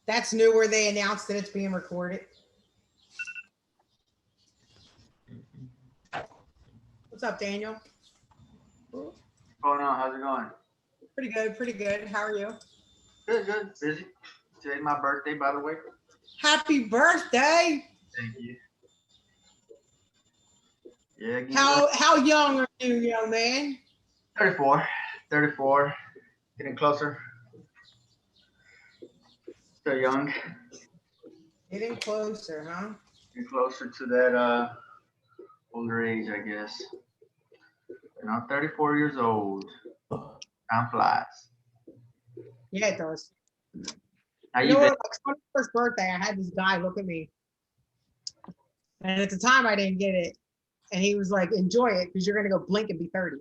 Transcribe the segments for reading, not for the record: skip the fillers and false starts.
That's new where they announced that it's being recorded. What's up, Daniel? What's going on? How's it going? Pretty good, pretty good. How are you? Good, good. Busy. Today's my birthday, by the way. Happy birthday! Thank you. Yeah, How young are you, young man? 34. 34. Getting closer. Still young. Getting closer, huh? Getting closer to that older age, I guess. And I'm 34 years old. Time flies. Yeah, it does. How You you know been? what? My 21st birthday, I had this guy look at me, and at the time I didn't get it, and he was like, "Enjoy it, because you're gonna go blink and be 30."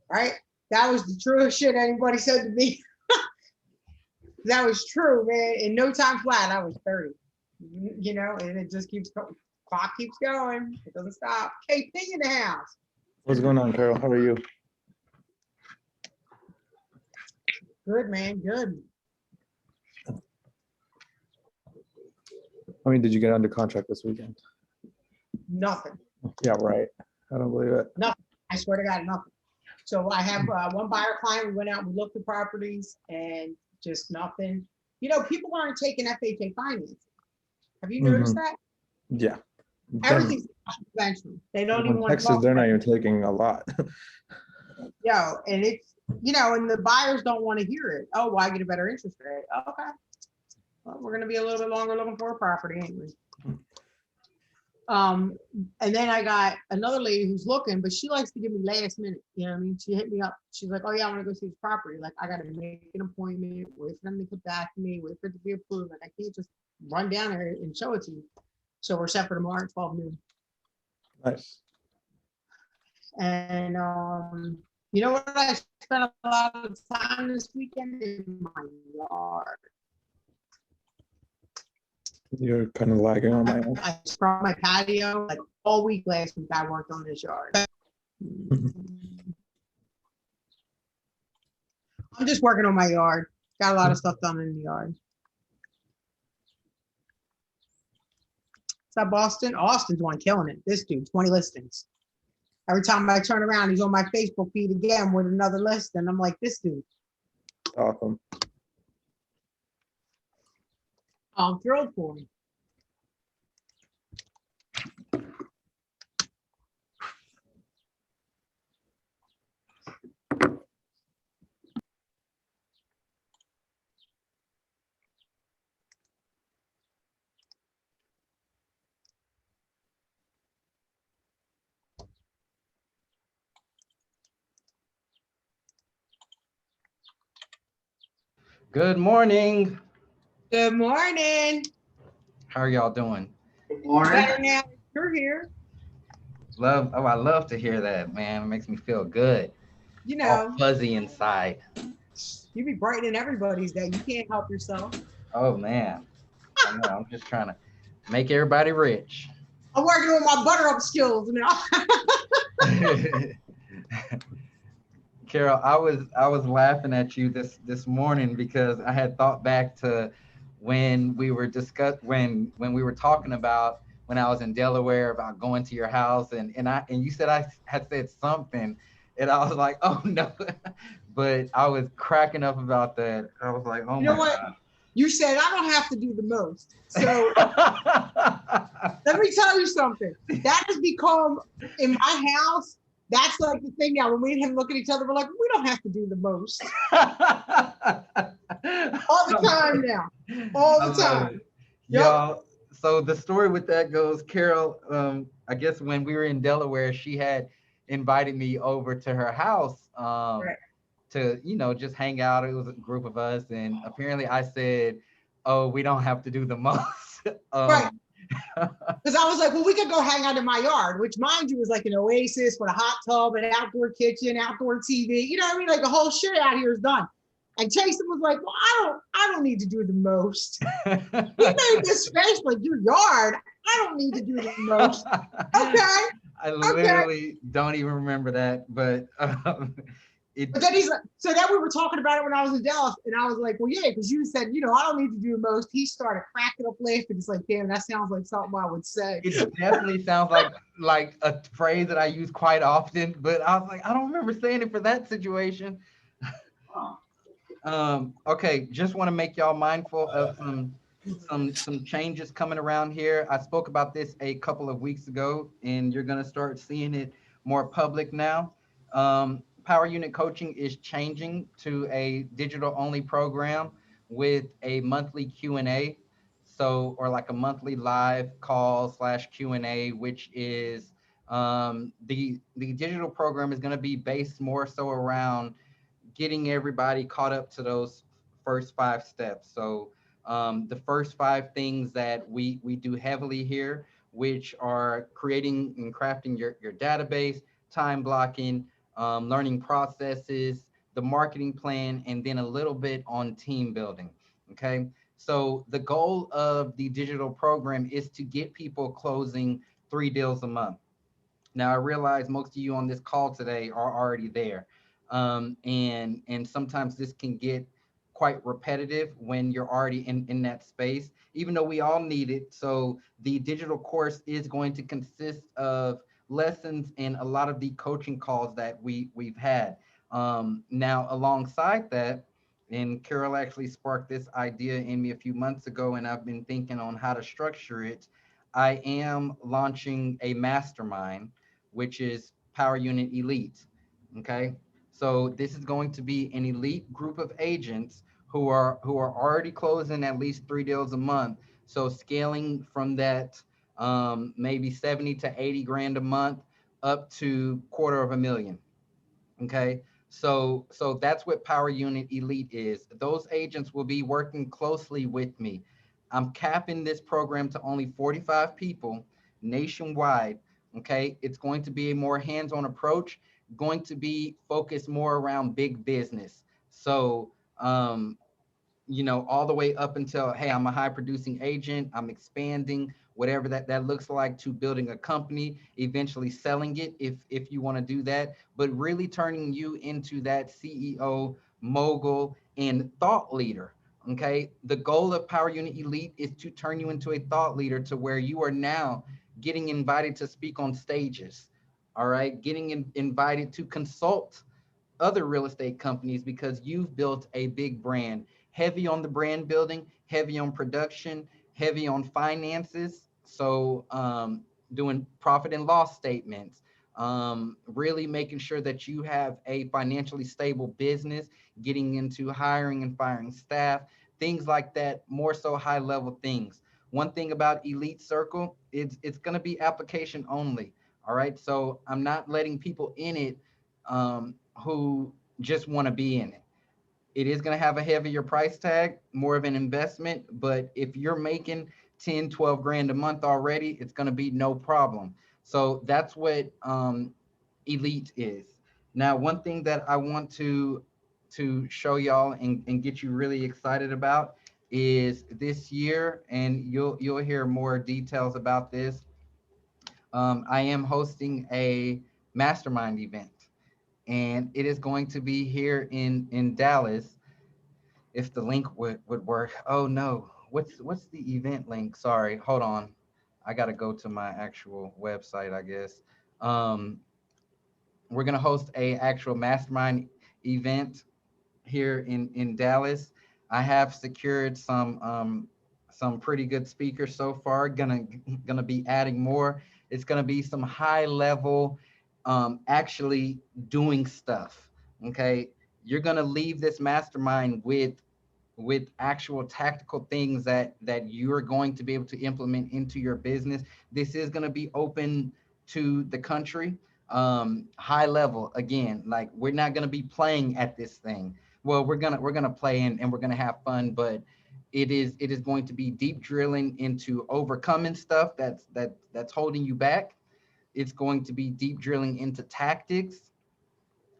Right? That was the truest shit anybody said to me. That was true, man. In no time flat, I was 30. You know, and it just keeps going. Clock keeps going. It doesn't stop. KP in the house. What's going on, Carol? How are you? Good, man. Good. How many did you get under contract this weekend? Nothing. Yeah, right. I don't believe it. Nothing. I swear to God, nothing. So I have one buyer client. We went out and we looked at properties and just nothing. You know, people aren't taking FHA financing. Have you noticed that? Yeah. Everything's conventional. They don't even In want to Texas, talk they're not about even taking a lot. Yo, and it's, you know, and the buyers don't want to hear it. Oh, well, I get a better interest rate. Okay. Well, we're going to be a little bit longer looking for a property anyway. And then I got another lady who's looking, but she likes to give me last minute. You know what I mean? She hit me up. She's like, "Oh yeah, I want to go see this property. Like, I got to make an appointment, wait for them to get back to me, wait for it to be approved. Like, I can't just run down there and show it to you." So we're set for tomorrow at 12 noon. Nice. And you know what? I spent a lot of time this weekend in my yard. You're kind of lagging on my end. I sprung my patio like all week last week. I worked on this yard. I'm just working on my yard. Got a lot of stuff done in the yard. What's up, Boston? Austin's one killing it. This dude, 20 listings. Every time I turn around, he's on my Facebook feed again with another list. And I'm like, this dude. Awesome. I'm thrilled for him. Good morning. Good morning. How are y'all doing? Good morning. Better now that you're here. I love to hear that, man. It makes me feel good. You All know, fuzzy inside. you be brightening everybody's day. You can't help yourself. Oh man. I know, I'm just trying to make everybody rich. I'm working on my butter up skills now. Carol, I was laughing at you this morning because I had thought back to when we were when we were talking about when I was in Delaware about going to your house and you said I had said something and I was like, oh no, but I was cracking up about that. I was like, oh You know my what? God. You said I don't have to do the most. So let me tell you something. That has become in my house. That's like the thing now. When we and him look at each other, we're like, we don't have to do the most. All the time now. All the time. Yep. Y'all, so the story with that goes, Carol, I guess when we were in Delaware, she had invited me over to her house Right. to, just hang out. It was a group of us. And apparently I said, oh, we don't have to do the most. Right. Because I was like, well, we could go hang out in my yard, which mind you is like an oasis with a hot tub, an outdoor kitchen, outdoor TV. You know what I mean? Like the whole shit out here is done. And Jason was like, well, I don't need to do the most. He made this space like your yard. I don't need to do the most. Okay. I literally don't even remember that, but But then he's like, so then we were talking about it when I was in Dallas, and I was like, well, yeah, because you said, I don't need to do most. He started cracking up laughing. It's like, damn, that sounds like something I would say. It definitely sounds like a phrase that I use quite often, but I was like, I don't remember saying it for that situation. Okay, just want to make y'all mindful of some changes coming around here. I spoke about this a couple of weeks ago, and you're gonna start seeing it more public now. Power Unit Coaching is changing to a digital only program with a monthly Q&A. So, or like a monthly live call / Q&A, which is the digital program is going to be based more so around getting everybody caught up to those first 5 steps. So the first 5 things that we do heavily here, which are creating and crafting your database, time blocking, learning processes, the marketing plan, and then a little bit on team building. Okay. So the goal of the digital program is to get people closing 3 deals a month. Now I realize most of you on this call today are already there. And sometimes this can get quite repetitive when you're already in that space, even though we all need it. So the digital course is going to consist of lessons and a lot of the coaching calls that we've had. Now, alongside that, and Carol actually sparked this idea in me a few months ago, and I've been thinking on how to structure it. I am launching a mastermind, which is Power Unit Elite. Okay. So this is going to be an elite group of agents who are already closing at least 3 deals a month. So scaling from that maybe 70 to 80 grand a month up to $250,000. Okay. So that's what Power Unit Elite is. Those agents will be working closely with me. I'm capping this program to only 45 people nationwide. Okay. It's going to be a more hands-on approach, going to be focused more around big business. So, all the way up until, hey, I'm a high producing agent, I'm expanding, whatever that looks like, to building a company, eventually selling it if you want to do that, but really turning you into that CEO, mogul, and thought leader. Okay. The goal of Power Unit Elite is to turn you into a thought leader to where you are now getting invited to speak on stages. All right. Getting invited to consult other real estate companies because you've built a big brand, heavy on the brand building, heavy on production, heavy on finances. So doing profit and loss statements, really making sure that you have a financially stable business, getting into hiring and firing staff, things like that, more so high level things. One thing about Elite Circle is it's going to be application only. All right. So I'm not letting people in it who just want to be in it. It is going to have a heavier price tag, more of an investment, but if you're making 10, 12 grand a month already, it's going to be no problem. So that's what Elite is. Now, one thing that I want to show y'all and get you really excited about is this year, and you'll hear more details about this. I am hosting a mastermind event, and it is going to be here in Dallas. If the link would work. Oh no, what's the event link? Sorry, hold on. I got to go to my actual website, I guess. We're gonna host a actual mastermind event here in Dallas. I have secured some pretty good speakers so far. Gonna be adding more. It's gonna be some high level, actually doing stuff. Okay, you're gonna leave this mastermind with actual tactical things that you're going to be able to implement into your business. This is going to be open to the country, high level. Again, like, we're not going to be playing at this thing. Well, we're gonna play and we're gonna have fun, but it is going to be deep drilling into overcoming stuff that's holding you back. It's going to be deep drilling into tactics.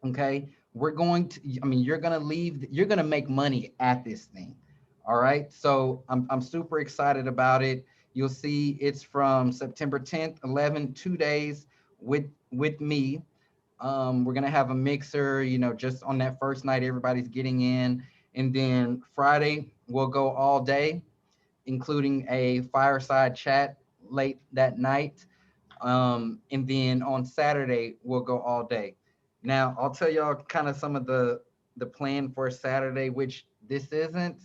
Okay. We're going to, I mean, you're going to make money at this thing. All right. So I'm super excited about it. You'll see it's from September 10th, 11th, 2 days with me. We're gonna have a mixer, just on that first night, everybody's getting in. And then Friday, we'll go all day, including a fireside chat late that night. And then on Saturday, we'll go all day. Now, I'll tell y'all kind of some of the plan for Saturday, which this isn't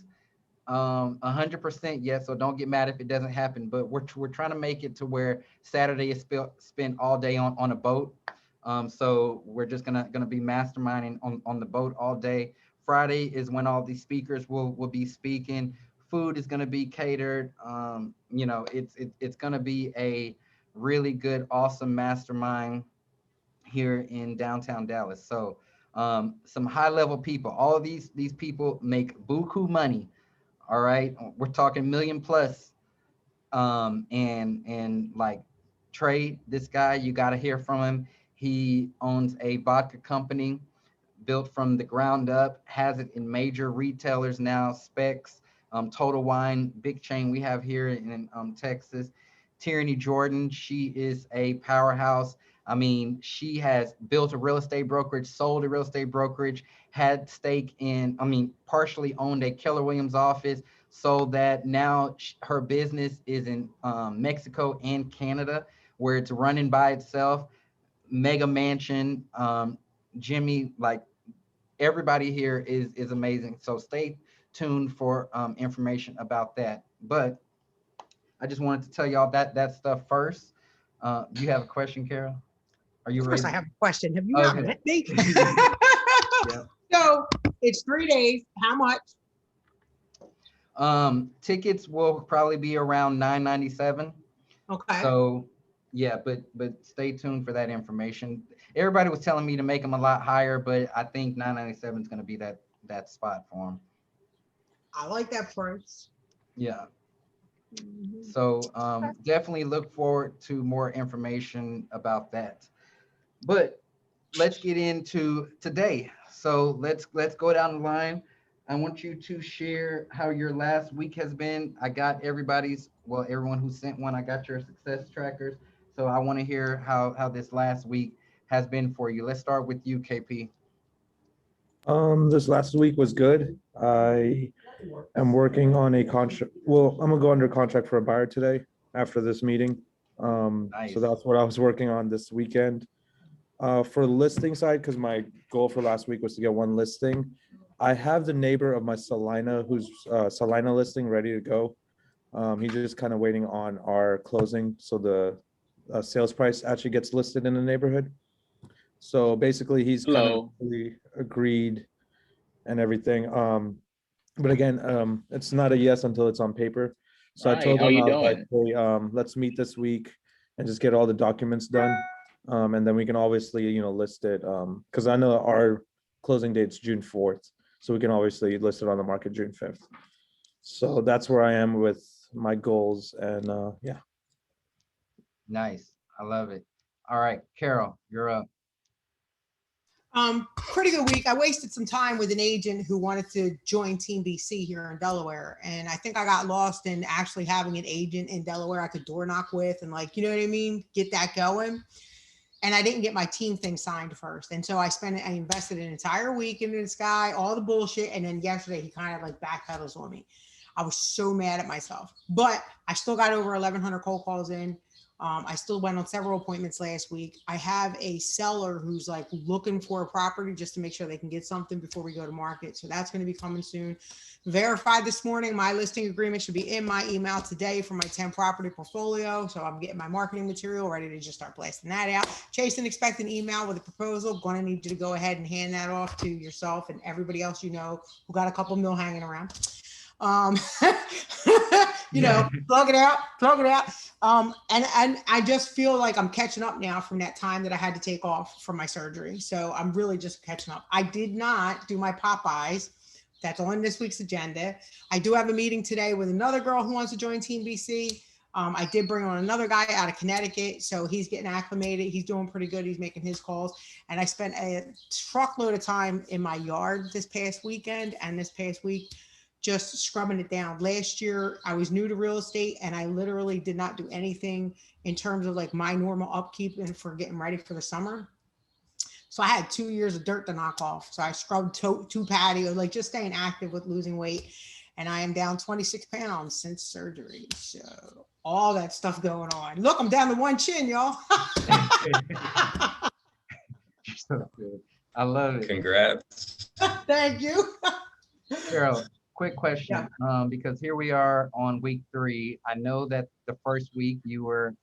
100% yet, so don't get mad if it doesn't happen. But we're trying to make it to where Saturday is spent all day on a boat. So we're just gonna be masterminding on the boat all day. Friday is when all these speakers will be speaking. Food is gonna be catered. It's gonna be a really good, awesome mastermind here in downtown Dallas. So some high level people. All of these people make buku money. All right, we're talking million plus. And like Trey, this guy, you got to hear from him. He owns a vodka company built from the ground up, has it in major retailers now, Specs, Total Wine, big chain we have here in Texas. Tyranny Jordan, she is a powerhouse. I mean, she has built a real estate brokerage, sold a real estate brokerage, had stake in, partially owned a Keller Williams office, so that now her business is in Mexico and Canada, where it's running by itself. Mega mansion. Jimmy, like everybody here is amazing. So stay tuned for information about that. But I just wanted to tell y'all that stuff first. Do you have a question, Carol? Are you Of course, ready? I have a question. Have you Okay. not met me? Yeah. So it's 3 days. How much? Tickets will probably be around $9.97. Okay. So yeah, but stay tuned for that information. Everybody was telling me to make them a lot higher, but I think $9.97 is going to be that spot for them. I like that price. Yeah. Mhm. So definitely look forward to more information about that. But let's get into today. So let's go down the line. I want you to share how your last week has been. I got everyone who sent one, I got your success trackers. So I want to hear how this last week has been for you. Let's start with you, KP. This last week was good. I am working on a contract. Well, I'm gonna go under contract for a buyer today after this meeting. Nice. So that's what I was working on this weekend. For the listing side, because my goal for last week was to get one listing. I have the neighbor of my Salina, who's Salina listing ready to go. He's just kind of waiting on our closing, so the sales price actually gets listed in the neighborhood. So basically, he's kind of Hello. really agreed and everything. But again, it's not a yes until it's on paper. So I Hi, told how him, you I was like, doing? hey, let's meet this week and just get all the documents done. And then we can obviously, list it. Because I know our closing date's June 4th. So we can obviously list it on the market June 5th. So that's where I am with my goals. And yeah. Nice. I love it. All right, Carol, you're up. Pretty good week. I wasted some time with an agent who wanted to join Team BC here in Delaware. And I think I got lost in actually having an agent in Delaware I could door knock with and you know what I mean? Get that going. And I didn't get my team thing signed first. And so I invested an entire week in this guy, all the bullshit. And then yesterday he kind of backpedals on me. I was so mad at myself, but I still got over 1,100 cold calls in. I still went on several appointments last week. I have a seller who's looking for a property just to make sure they can get something before we go to market. So that's going to be coming soon. Verified this morning. My listing agreement should be in my email today for my 10 property portfolio. So I'm getting my marketing material ready to just start blasting that out. Chase, expect an email with a proposal. Going to need you to go ahead and hand that off to yourself and everybody else who got a couple mil hanging around. Plug it out. And I just feel like I'm catching up now from that time that I had to take off from my surgery. So I'm really just catching up. I did not do my Popeyes. That's on this week's agenda. I do have a meeting today with another girl who wants to join Team BC. I did bring on another guy out of Connecticut. So he's getting acclimated. He's doing pretty good. He's making his calls. And I spent a truckload of time in my yard this past weekend and this past week, just scrubbing it down. Last year, I was new to real estate and I literally did not do anything in terms of my normal upkeep and for getting ready for the summer. So I had 2 years of dirt to knock off. So I scrubbed two patio, like just staying active with losing weight. And I am down 26 pounds since surgery. So all that stuff going on. Look, I'm down to one chin, y'all. So good. I love it. Congrats. Thank you. Carol, quick question, because here we are on week 3. I know that the first week you were,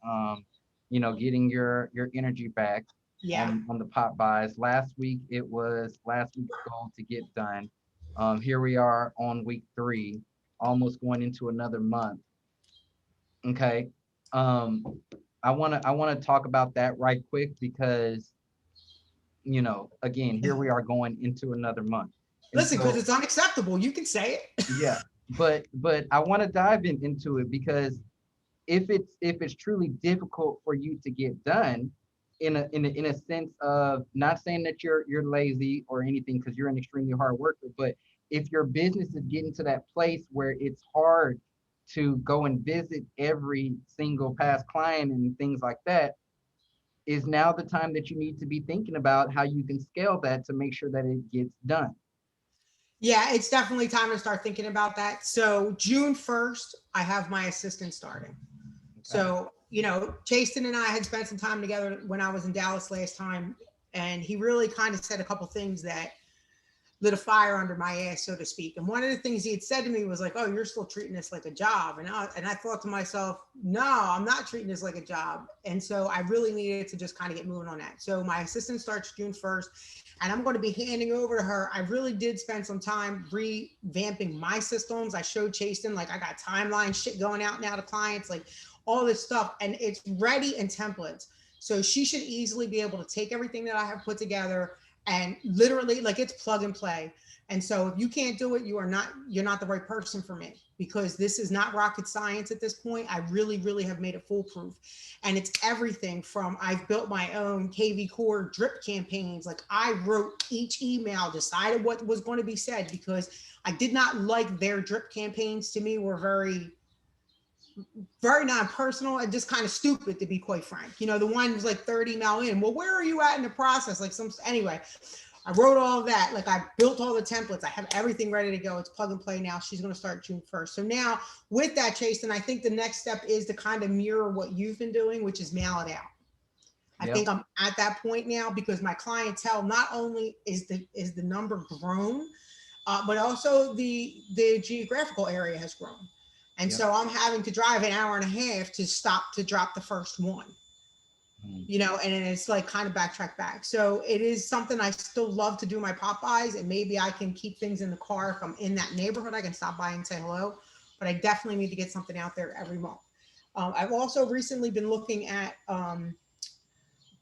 getting your energy back Yeah. on the pop buys. Last week, it was last week's goal to get done. Here we are on week 3, almost going into another month. Okay. I wanna talk about that right quick because, again, here we are going into another month. And Listen, because it's unacceptable. You can say it. yeah, but I want to dive into it because if it's truly difficult for you to get done in a sense of not saying that you're lazy or anything, because you're an extremely hard worker, but if your business is getting to that place where it's hard to go and visit every single past client and things like that, is now the time that you need to be thinking about how you can scale that to make sure that it gets done. Yeah, it's definitely time to start thinking about that. So June 1st, I have my assistant starting. Okay. So, Jason and I had spent some time together when I was in Dallas last time, and he really kind of said a couple things that lit a fire under my ass, so to speak. And one of the things he had said to me was like, "Oh, you're still treating this like a job." And I thought to myself, no, I'm not treating this like a job. And so I really needed to just kind of get moving on that. So my assistant starts June 1st, and I'm going to be handing over to her. I really did spend some time revamping my systems. I showed Chasten, like I got timeline shit going out now to clients, like all this stuff, and it's ready in templates. So she should easily be able to take everything that I have put together and literally, like, it's plug and play. And so if you can't do it, you're not the right person for me, because this is not rocket science at this point. I really, really have made it foolproof. And it's everything from, I've built my own KV Core drip campaigns. Like, I wrote each email, decided what was going to be said, because I did not like their drip campaigns. To me, were very non-personal and just kind of stupid, to be quite frank. The one was like 30 email in. Well, where are you at in the process? Anyway, I wrote all of that. Like, I built all the templates. I have everything ready to go. It's plug and play now. She's going to start June 1st. So now with that, Chasten, I think the next step is to kind of mirror what you've been doing, which is mail it out. I think I'm at that point now, because my clientele, not only is the number grown, but also the geographical area has grown. And so I'm having to drive an hour and a half to stop to drop the first one, and it's like kind of backtrack back. So it is something I still love to do, my Popeyes, and maybe I can keep things in the car. If I'm in that neighborhood, I can stop by and say hello, but I definitely need to get something out there every month. I've also recently been looking at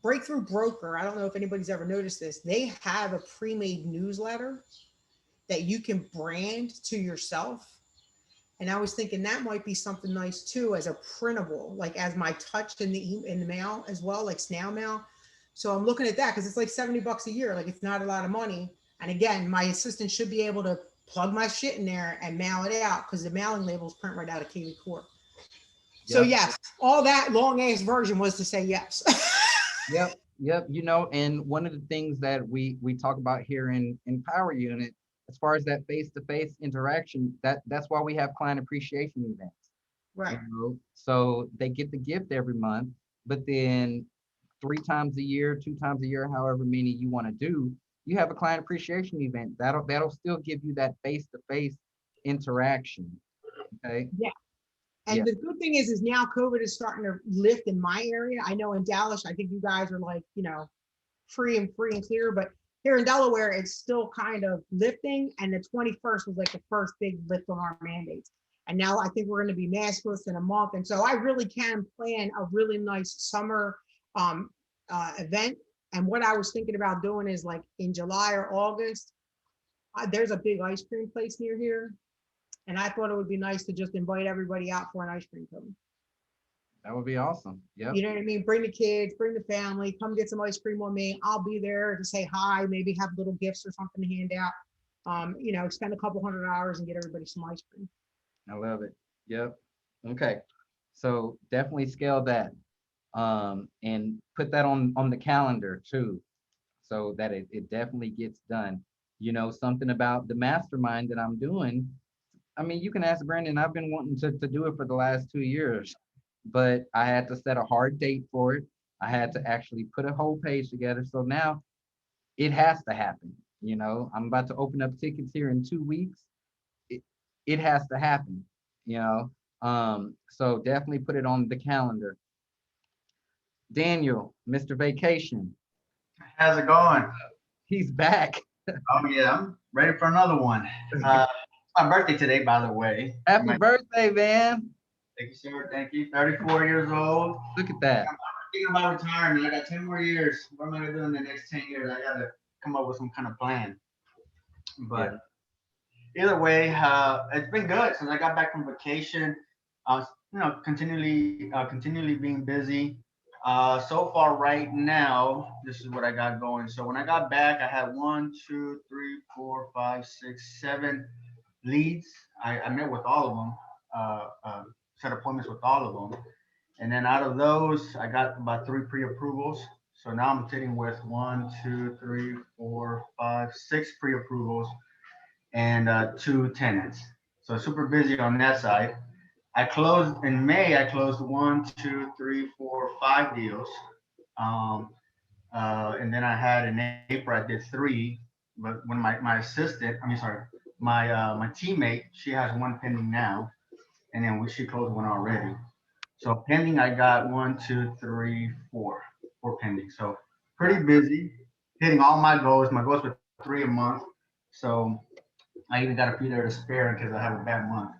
Breakthrough Broker. I don't know if anybody's ever noticed this. They have a pre-made newsletter that you can brand to yourself. And I was thinking that might be something nice too, as a printable, like as my touch in the mail as well, like snail mail. So I'm looking at that, because it's like $70 a year. Like, it's not a lot of money. And again, my assistant should be able to plug my shit in there and mail it out, because the mailing labels print right out of KV Core. So yes, all that long ass version was to say yes. Yep. And one of the things that we talk about here in Power Unit, as far as that face-to-face interaction, that's why we have client appreciation events. Right. So they get the gift every month, but then 3 times a year, 2 times a year, however many you want to do, you have a client appreciation event. That'll still give you that face-to-face interaction. Okay. Yeah. And the good thing is now COVID is starting to lift in my area. I know in Dallas, I think you guys are like, free and clear, but here in Delaware, it's still kind of lifting. And the 21st was like the first big lift on our mandates. And now I think we're going to be maskless in a month. And so I really can plan a really nice summer event. And what I was thinking about doing is, like, in July or August, there's a big ice cream place near here. And I thought it would be nice to just invite everybody out for an ice cream cone. That would be awesome. Yeah. You know what I mean? Bring the kids, bring the family, come get some ice cream on me. I'll be there to say hi, maybe have little gifts or something to hand out. Spend a couple $100 and get everybody some ice cream. I love it. Yep. Okay. So definitely scale that. And put that on the calendar too. so that it definitely gets done. You know, something about the mastermind that I'm doing. I mean, you can ask Brandon. I've been wanting to do it for the last 2 years, but I had to set a hard date for it. I had to actually put a whole page together. So now it has to happen. You know, I'm about to open up tickets here in 2 weeks. It, it has to happen, you know. So definitely put it on the calendar. Daniel, Mr. Vacation, How's it going? he's back. Oh yeah, I'm ready for another one. It's my birthday today, by the way. Happy birthday, man. Thank you, sir. Thank you. 34 years old. Look at that. I'm thinking about retirement. I got 10 more years. What am I gonna do in the next 10 years? I gotta come up with some kind of plan. But either way, it's been good since I got back from vacation. I was, continually being busy. So far right now, this is what I got going. So when I got back, I had 7 leads. I met with all of them, set appointments with all of them. And then out of those, I got about 3 pre-approvals. So now I'm sitting with 6 pre-approvals and 2 tenants. So super busy on that side. I closed in May. I closed 5 deals, and then I had in April I did 3. But when my assistant, my teammate, she has 1 pending now, and then she closed 1 already. So pending, I got 4 pending. So pretty busy, hitting all my goals. My goals were 3 a month. So I even got a few there to spare because I have a bad month.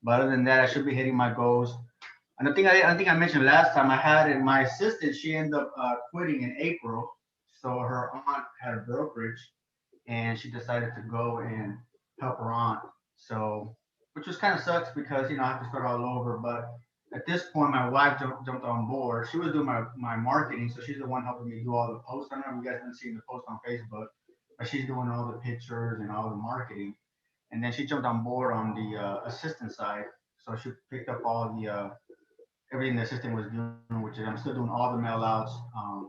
But other than that, I should be hitting my goals. And I think I mentioned last time I had it. My assistant, she ended up quitting in April. So her aunt had a brokerage, and she decided to go and help her aunt. So, which was kind of sucks because I have to start all over. But at this point, my wife jumped on board. She was doing my marketing, so she's the one helping me do all the posts. I don't know if you guys been seeing the post on Facebook, but she's doing all the pictures and all the marketing. And then she jumped on board on the assistant side. So she picked up all the everything the assistant was doing, which is I'm still doing all the mail outs,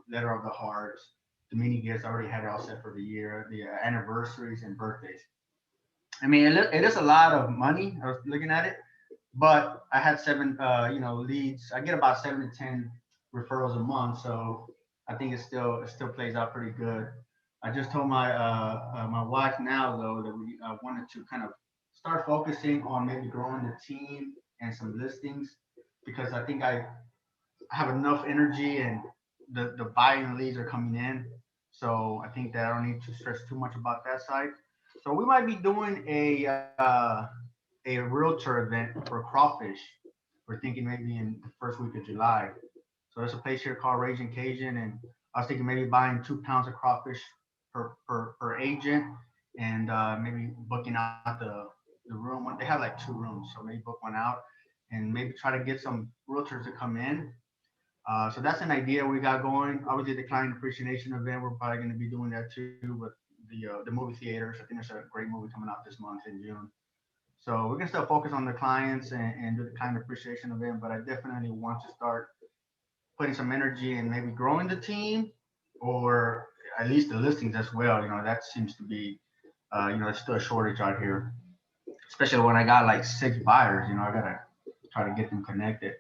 letter of the hearts, the mini gifts. I already had it all set for the year, the anniversaries and birthdays. I mean, it is a lot of money. I was looking at it, but I had 7, leads. I get about 7 to 10 referrals a month, so I think it still plays out pretty good. I just told my wife now though that we wanted to kind of start focusing on maybe growing the team and some listings because I think I have enough energy and the buying leads are coming in. So I think that I don't need to stress too much about that side. So we might be doing a realtor event for crawfish. We're thinking maybe in the first week of July. So there's a place here called Raging Cajun, and I was thinking maybe buying 2 pounds of crawfish per agent, and maybe booking out the room. They have like 2 rooms, so maybe book one out, and maybe try to get some realtors to come in. So that's an idea we got going. Obviously, the client appreciation event, we're probably going to be doing that too with the movie theaters. I think there's a great movie coming out this month in June. So we're gonna still focus on the clients and do the client appreciation event, but I definitely want to start putting some energy and maybe growing the team or at least the listings as well. That seems to be, it's still a shortage out here, especially when I got like 6 buyers. I gotta try to get them connected.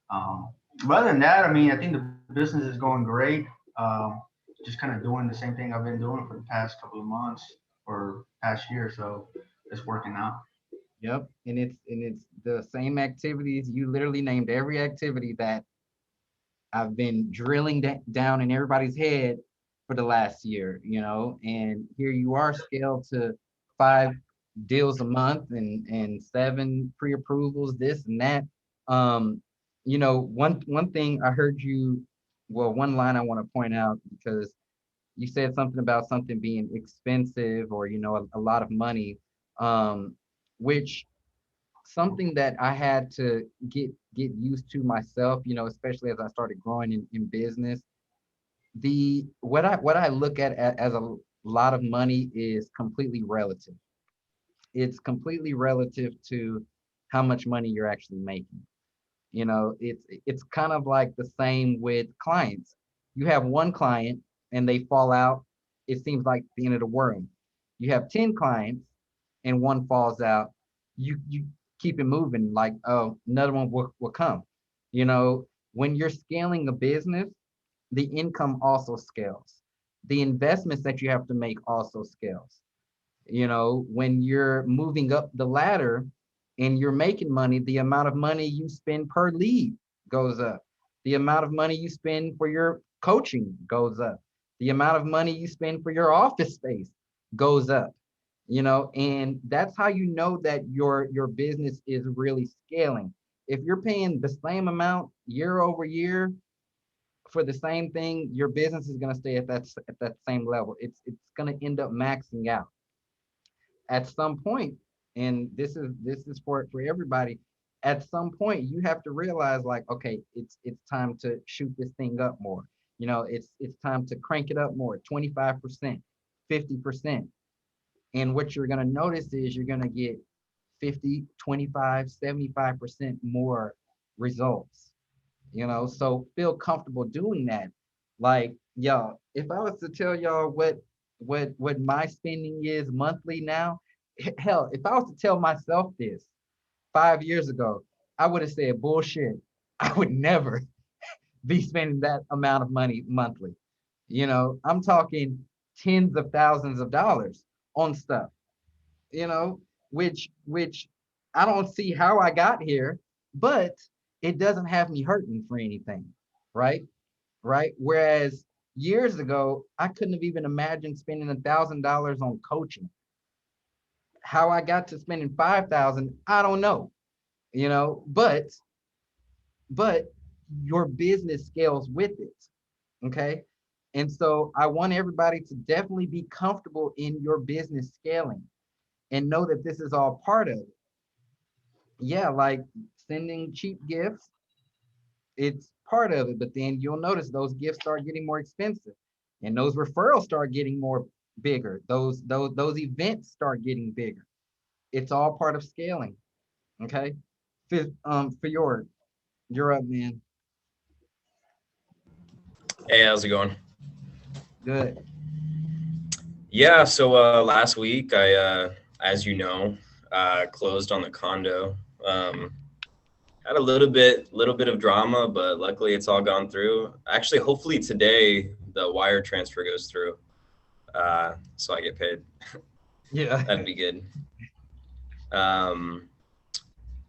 But other than that, I mean, I think the business is going great. Just kind of doing the same thing I've been doing for the past couple of months or past year, so it's working out. Yep, and it's the same activities. You literally named every activity that I've been drilling down in everybody's head for the last year, and here you are scaled to 5 deals a month and 7 pre-approvals, this and that. One thing I heard one line I want to point out, because you said something about something being expensive or, a lot of money, which something that I had to get used to myself, especially as I started growing in business. What I look at as a lot of money is completely relative. It's completely relative to how much money you're actually making. It's kind of like the same with clients. You have one client and they fall out it seems like the end of the world. You have 10 clients and one falls out, you keep it moving, like, oh, another one will come. You know, when you're scaling a business, the income also scales. The investments that you have to make also scales. You know, when you're moving up the ladder and you're making money, the amount of money you spend per lead goes up. The amount of money you spend for your coaching goes up. The amount of money you spend for your office space goes up. You know, and that's how you know that your business is really scaling. If you're paying the same amount year over year for the same thing, your business is going to stay at that same level. It's going to end up maxing out at some point. And this is for everybody. At some point, you have to realize, like, okay, it's time to shoot this thing up more. You know, it's time to crank it up more, 25%, 50%. And what you're going to notice is you're going to get 50, 25, 75% more results. You know, so feel comfortable doing that. Like, y'all, if I was to tell y'all what my spending is monthly now, hell, if I was to tell myself this 5 years ago, I would have said bullshit. I would never be spending that amount of money monthly. You know, I'm talking tens of thousands of dollars on stuff, you know, which I don't see how I got here, but it doesn't have me hurting for anything, right? Right. Whereas years ago, I couldn't have even imagined spending $1,000 on coaching. How I got to spending 5,000, I don't know, you know, but your business scales with it. Okay. And so I want everybody to definitely be comfortable in your business scaling and know that this is all part of it. Yeah, like sending cheap gifts, it's part of it, but then you'll notice those gifts start getting more expensive and those referrals start getting more bigger. Those events start getting bigger. It's all part of scaling. Okay. For you're up, man. Hey, how's it going? Good. Yeah, so last week I, as you know, closed on the condo. Had a little bit of drama, but luckily it's all gone through. Actually, hopefully today the wire transfer goes through, so I get paid. Yeah. That'd be good.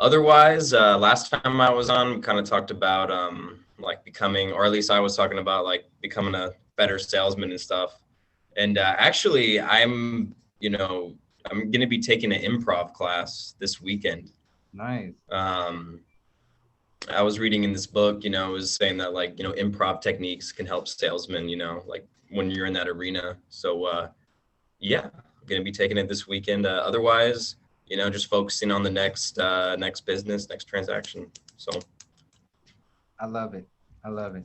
Otherwise, last time I was on, we kind of talked about like becoming, or at least I was talking about like becoming a better salesman and stuff. And actually, I'm going to be taking an improv class this weekend. Nice. I was reading in this book, it was saying that like, improv techniques can help salesmen, like when you're in that arena. So yeah, I'm going to be taking it this weekend. Otherwise, just focusing on the next business, next transaction. So. I love it. I love it.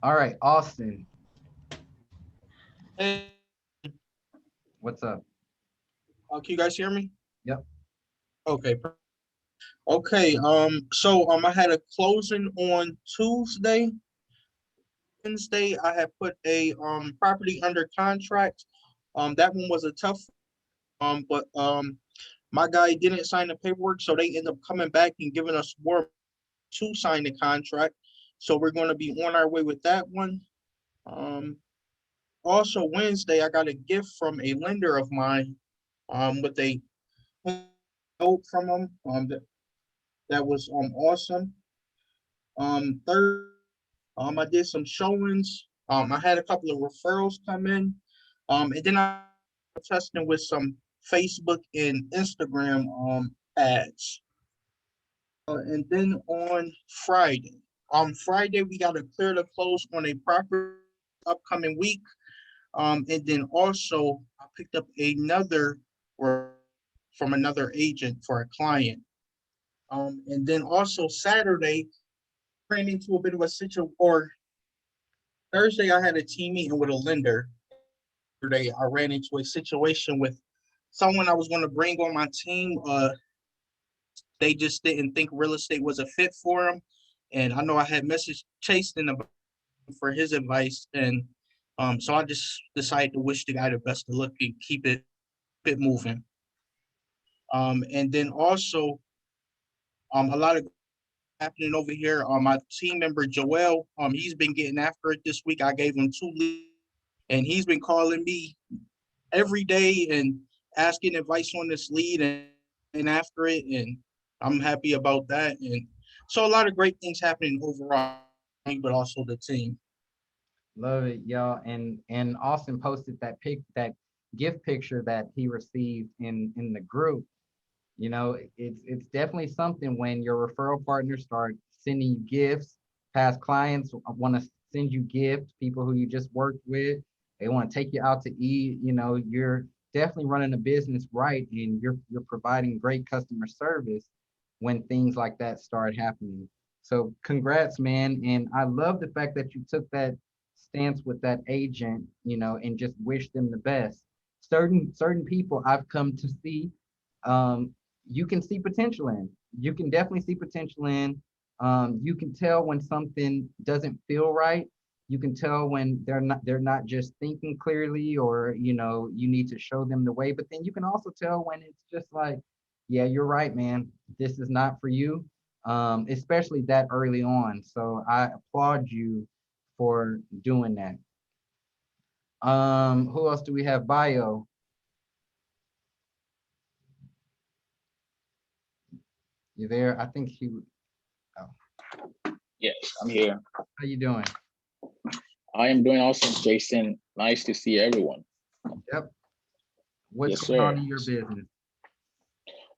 All right, Austin. Hey, What's up? can you guys hear me? Yep. Okay. Okay. So I had a closing on Tuesday. Wednesday, I had put a property under contract. That one was a tough. But my guy didn't sign the paperwork, so they ended up coming back and giving us more to sign the contract. So we're going to be on our way with that one. Also Wednesday, I got a gift from a lender of mine, with a note from them. That was awesome. Third, I did some showings. I had a couple of referrals come in. And then I was testing with some Facebook and Instagram ads. And then on Friday we got to clear the close on a property upcoming week. And then also I picked up another from another agent for a client. And then also Saturday ran into a bit of a situation, or Thursday I had a team meeting with a lender. Saturday I ran into a situation with someone I was going to bring on my team. They just didn't think real estate was a fit for them. And I know I had messaged Chase in for his advice, and So I just decided to wish the guy the best of luck and keep it moving. And then also, a lot of happening over here. My team member Joel, he's been getting after it this week. I gave him 2 leads, and he's been calling me every day and asking advice on this lead and after it, and I'm happy about that. And so a lot of great things happening overall, but also the team. Love it, y'all. And Austin posted that gift picture that he received in the group. You know, it's definitely something when your referral partners start sending you gifts. Past clients want to send you gifts. People who you just worked with, they want to take you out to eat. You know, you're definitely running a business right, and you're providing great customer service when things like that start happening. So congrats, man. And I love the fact that you took that stance with that agent, you know, and just wish them the best. Certain people I've come to see, you can see potential in. You can definitely see potential in. You can tell when something doesn't feel right. You can tell when they're not just thinking clearly, or you know, you need to show them the way. But then you can also tell when it's just like, yeah, you're right, man. This is not for you. Especially that early on. So I applaud you for doing that. Who else do we have? Bio. You there? I think he. Oh, Yes, I'm here. how you doing? I am doing awesome, Jason. Nice to see everyone. Yep. What's Yes, going on sir. in your business?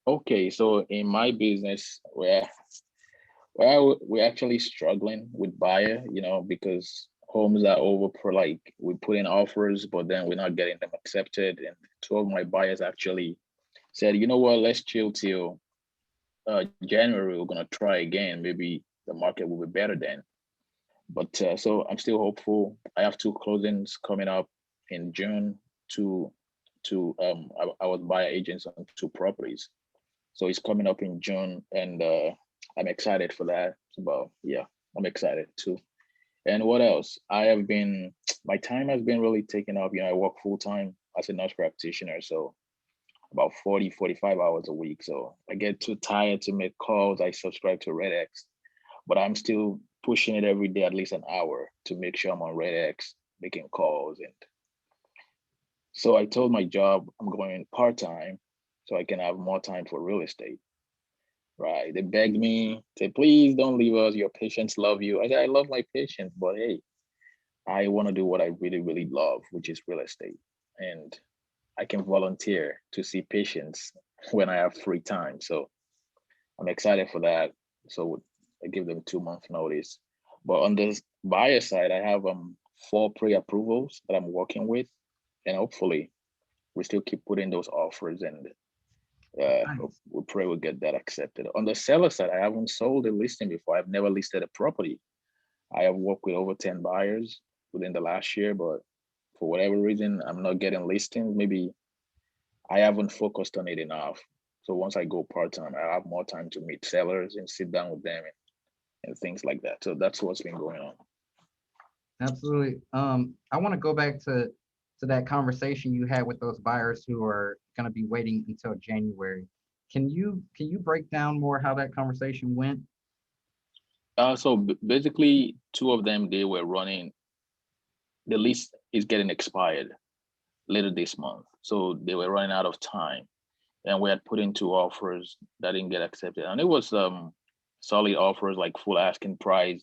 Okay, so in my business, we're actually struggling with buyer, because homes are over for like we put in offers, but then we're not getting them accepted. And 2 of my buyers actually said, you know what, let's chill till January. We're gonna try again. Maybe the market will be better then. But so I'm still hopeful. I have 2 closings coming up in June I was buyer agents on 2 properties. So it's coming up in June, and I'm excited for that. But yeah, I'm excited too. And what else? My time has been really taken up. I work full time as a nurse practitioner, so about 40, 45 hours a week. So I get too tired to make calls. I subscribe to RedX, but I'm still pushing it every day, at least an hour, to make sure I'm on RedX, making calls. And so I told my job I'm going part-time so I can have more time for real estate. Right. They begged me, say, please don't leave us. Your patients love you. I said, I love my patients, but hey, I want to do what I really, really love, which is real estate. And I can volunteer to see patients when I have free time. So I'm excited for that. So I give them 2 month notice. But on the buyer side, I have 4 pre-approvals that I'm working with. And hopefully we still keep putting those offers, and Nice. we pray we'll get that accepted. On the seller side, I haven't sold a listing before. I've never listed a property. I have worked with over 10 buyers within the last year, but for whatever reason, I'm not getting listings. Maybe I haven't focused on it enough. So once I go part-time, I have more time to meet sellers and sit down with them and things like that. So that's what's been going on. Absolutely. I want to go back to that conversation you had with those buyers who are going to be waiting until January. Can you break down more how that conversation went? So basically, 2 of them, they were running, the lease is getting expired later this month. So they were running out of time. And we had put in 2 offers that didn't get accepted. And it was solid offers, like full asking price.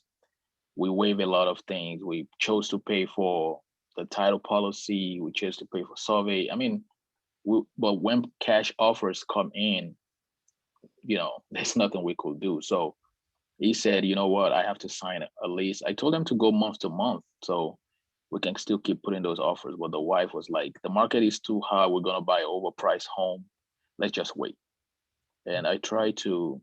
We waived a lot of things. We chose to pay for the title policy. We chose to pay for survey. I mean, but when cash offers come in, there's nothing we could do. So he said, you know what, I have to sign a lease. I told him to go month to month, so we can still keep putting those offers. But the wife was like, the market is too high. We're going to buy an overpriced home. Let's just wait. And I tried to,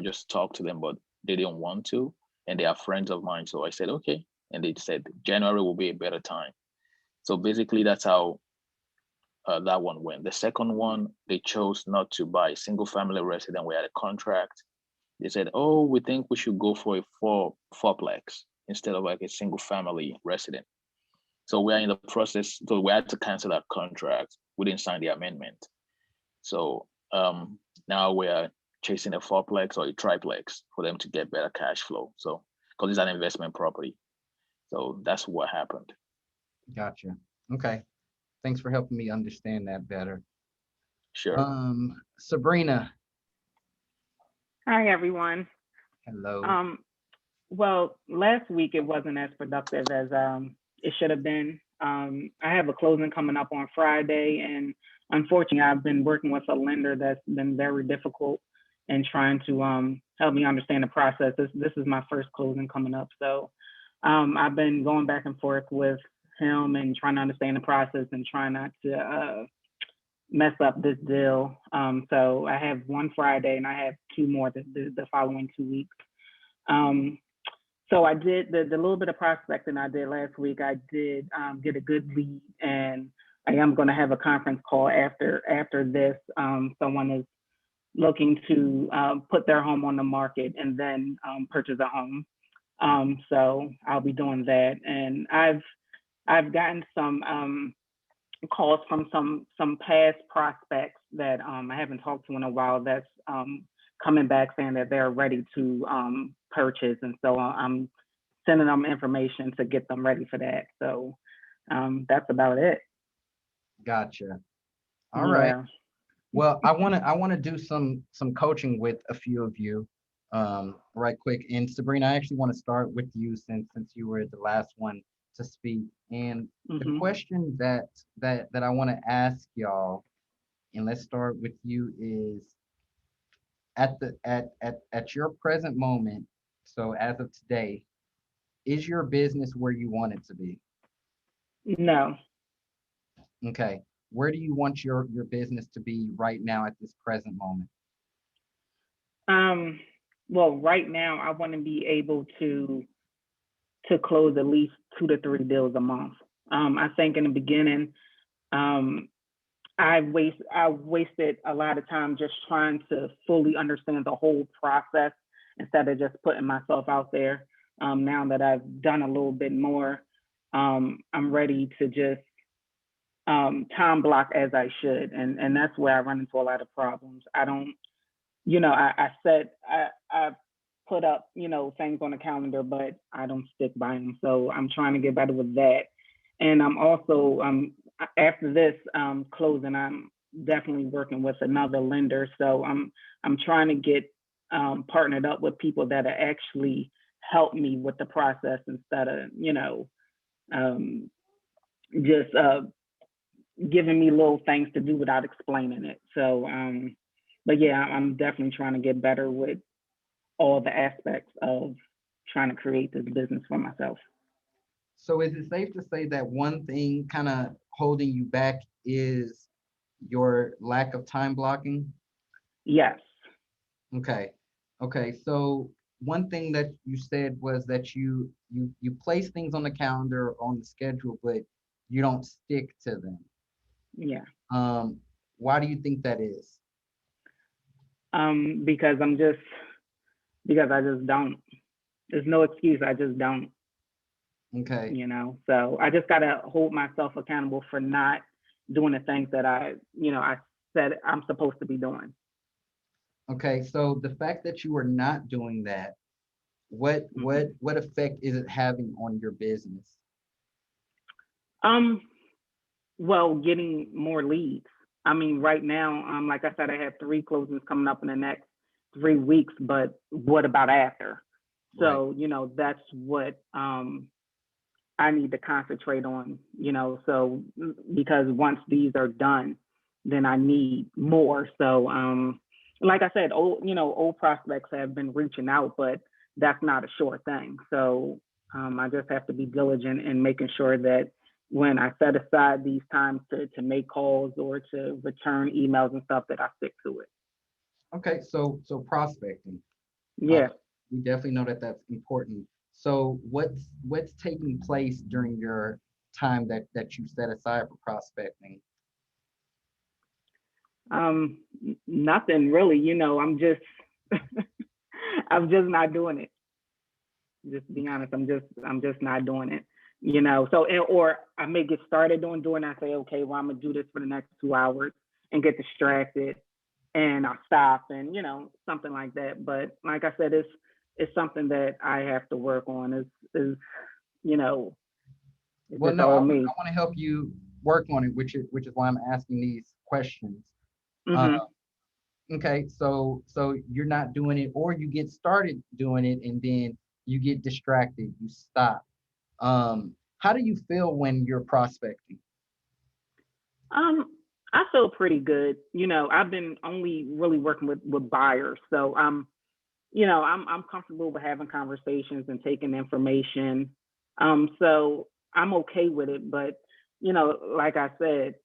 just talk to them, but they didn't want to. And they are friends of mine. So I said, okay. And they said, January will be a better time. So basically, that's how that one went. The second one, they chose not to buy a single family resident. We had a contract. They said, oh, we think we should go for a fourplex instead of like a single family resident. So we are in the process. So we had to cancel that contract. We didn't sign the amendment. So now we are chasing a fourplex or a triplex for them to get better cash flow. So because it's an investment property. So that's what happened. Gotcha. Okay. Thanks for helping me understand that better. Sure. Sabrina, Hi, everyone. hello. Well, last week it wasn't as productive as it should have been. I have a closing coming up on Friday, and unfortunately, I've been working with a lender that's been very difficult in trying to help me understand the process. This is my first closing coming up, so I've been going back and forth with him and trying to understand the process and trying not to mess up this deal. So I have one Friday and I have two more the following 2 weeks. So I did the little bit of prospecting I did last week. I did get a good lead, and I am going to have a conference call after this. Someone is looking to put their home on the market and then purchase a home. So I'll be doing that, and I've gotten some calls from some past prospects that I haven't talked to in a while. That's coming back saying that they're ready to purchase, and so I'm sending them information to get them ready for that. So that's about it. Gotcha. All right. Yeah. Well, I want to do some coaching with a few of you, right quick. And Sabrina, I actually want to start with you since you were the last one to speak. And the question that I want to ask y'all, and let's start with you, is at your present moment. So as of today, is your business where you want it to be? No. Okay. Where do you want your business to be right now at this present moment? Well, right now I want to be able to close at least 2 to 3 deals a month. I think in the beginning, I wasted a lot of time just trying to fully understand the whole process instead of just putting myself out there. Now that I've done a little bit more, I'm ready to just time block as I should. And that's where I run into a lot of problems. I don't, I put up, things on the calendar, but I don't stick by them. So I'm trying to get better with that. And I'm also, after this closing, I'm definitely working with another lender. So I'm trying to get partnered up with people that are actually help me with the process instead of, just giving me little things to do without explaining it. So, but yeah, I'm definitely trying to get better with all the aspects of trying to create this business for myself. So is it safe to say that one thing kind of holding you back is your lack of time blocking? Yes. Okay. So one thing that you said was that you place things on the calendar or on the schedule, but you don't stick to them. Yeah. Why do you think that is? Because I just don't. There's no excuse. I just don't. Okay. So I just gotta hold myself accountable for not doing the things that I said I'm supposed to be doing. Okay. So the fact that you are not doing that, what effect is it having on your business? Well, getting more leads. I mean, right now, like I said, I have 3 closings coming up in the next 3 weeks, but what about after? So, that's what I need to concentrate on, so because once these are done, then I need more. So, like I said, old prospects have been reaching out, but that's not a sure thing. So I just have to be diligent in making sure that when I set aside these times to make calls or to return emails and stuff, that I stick to it. Okay, so prospecting. Yeah. We definitely know that that's important. So what's taking place during your time that you set aside for prospecting? Nothing really. I'm just I'm just not doing it. Just to be honest, I'm just not doing it. you know, so, or I may get started doing and I say, okay, well, I'm gonna do this for the next 2 hours and get distracted and I'll stop and, you know, something like that. But like I said, it's something that I have to work on is, you know, it's Well, just no, I all want me. to help you work on it, which is why I'm asking these questions. Mhm. Okay, so you're not doing it, or you get started doing it, and then you get distracted, you stop. How do you feel when you're prospecting? I feel pretty good. You know, I've been only really working with buyers, so you know, I'm comfortable with having conversations and taking information. So I'm okay with it. But you know, like I said,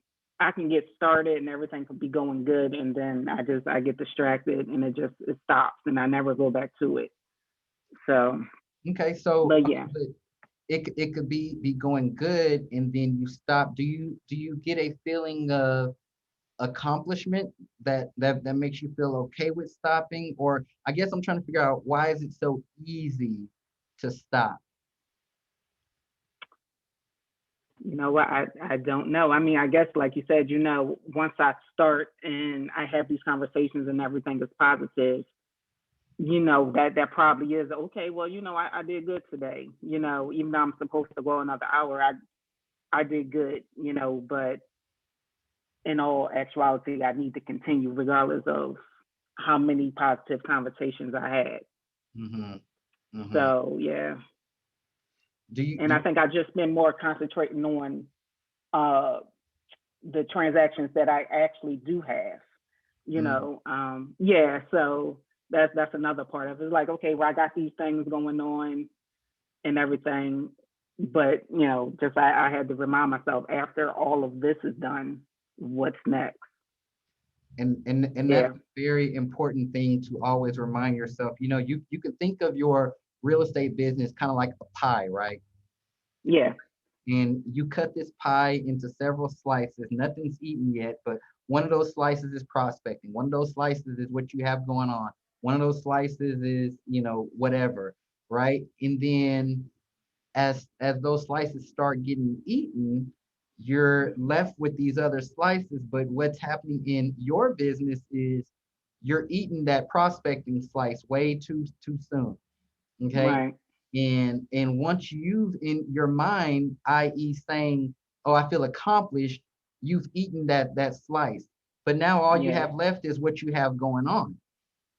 I can get started and everything could be going good, and then I get distracted and it stops, and I never go back to it. So, Okay, so but yeah. but it could be going good, and then you stop. Do you get a feeling of accomplishment that makes you feel okay with stopping? Or I guess I'm trying to figure out, why is it so easy to stop? You know what? I don't know. I mean, I guess like you said, you know, once I start and I have these conversations and everything is positive, you know, that probably is okay. Well, you know, I did good today. You know, even though I'm supposed to go another hour, I did good. You know, but in all actuality, I need to continue regardless of how many positive conversations I had. Mm-hmm. Mm-hmm. So yeah, Do you, and I think I've just been more concentrating on uh the transactions that I actually do have, you know. Yeah, so that's another part of it. It's like, okay, well, I got these things going on and everything, but you know, just I had to remind myself after all of this is done, what's next? and Yeah, that's a very important thing to always remind yourself. You know, you can think of your real estate business kind of like a pie, right? yeah, And you cut this pie into several slices. Nothing's eaten yet, but one of those slices is prospecting. One of those slices is what you have going on. One of those slices is, you know, whatever, right? And then as those slices start getting eaten, you're left with these other slices. But what's happening in your business is you're eating that prospecting slice way too soon. Okay. right, And once you've in your mind, i.e., saying, "Oh, I feel accomplished," you've eaten that slice. But now all you yeah, have left is what you have going on.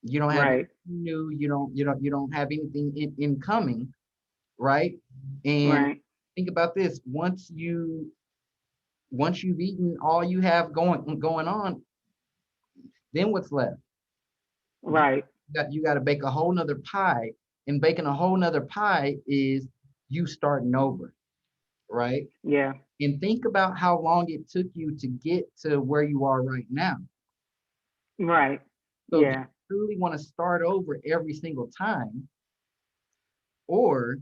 You don't have right, anything new. You don't have anything incoming, right? And right, think about this: once you've eaten all you have going on, then what's left? right, You got to bake a whole nother pie, and baking a whole nother pie is you starting over, right? yeah, And think about how long it took you to get to where you are right now. right, So do you yeah, truly want to start over every single time, or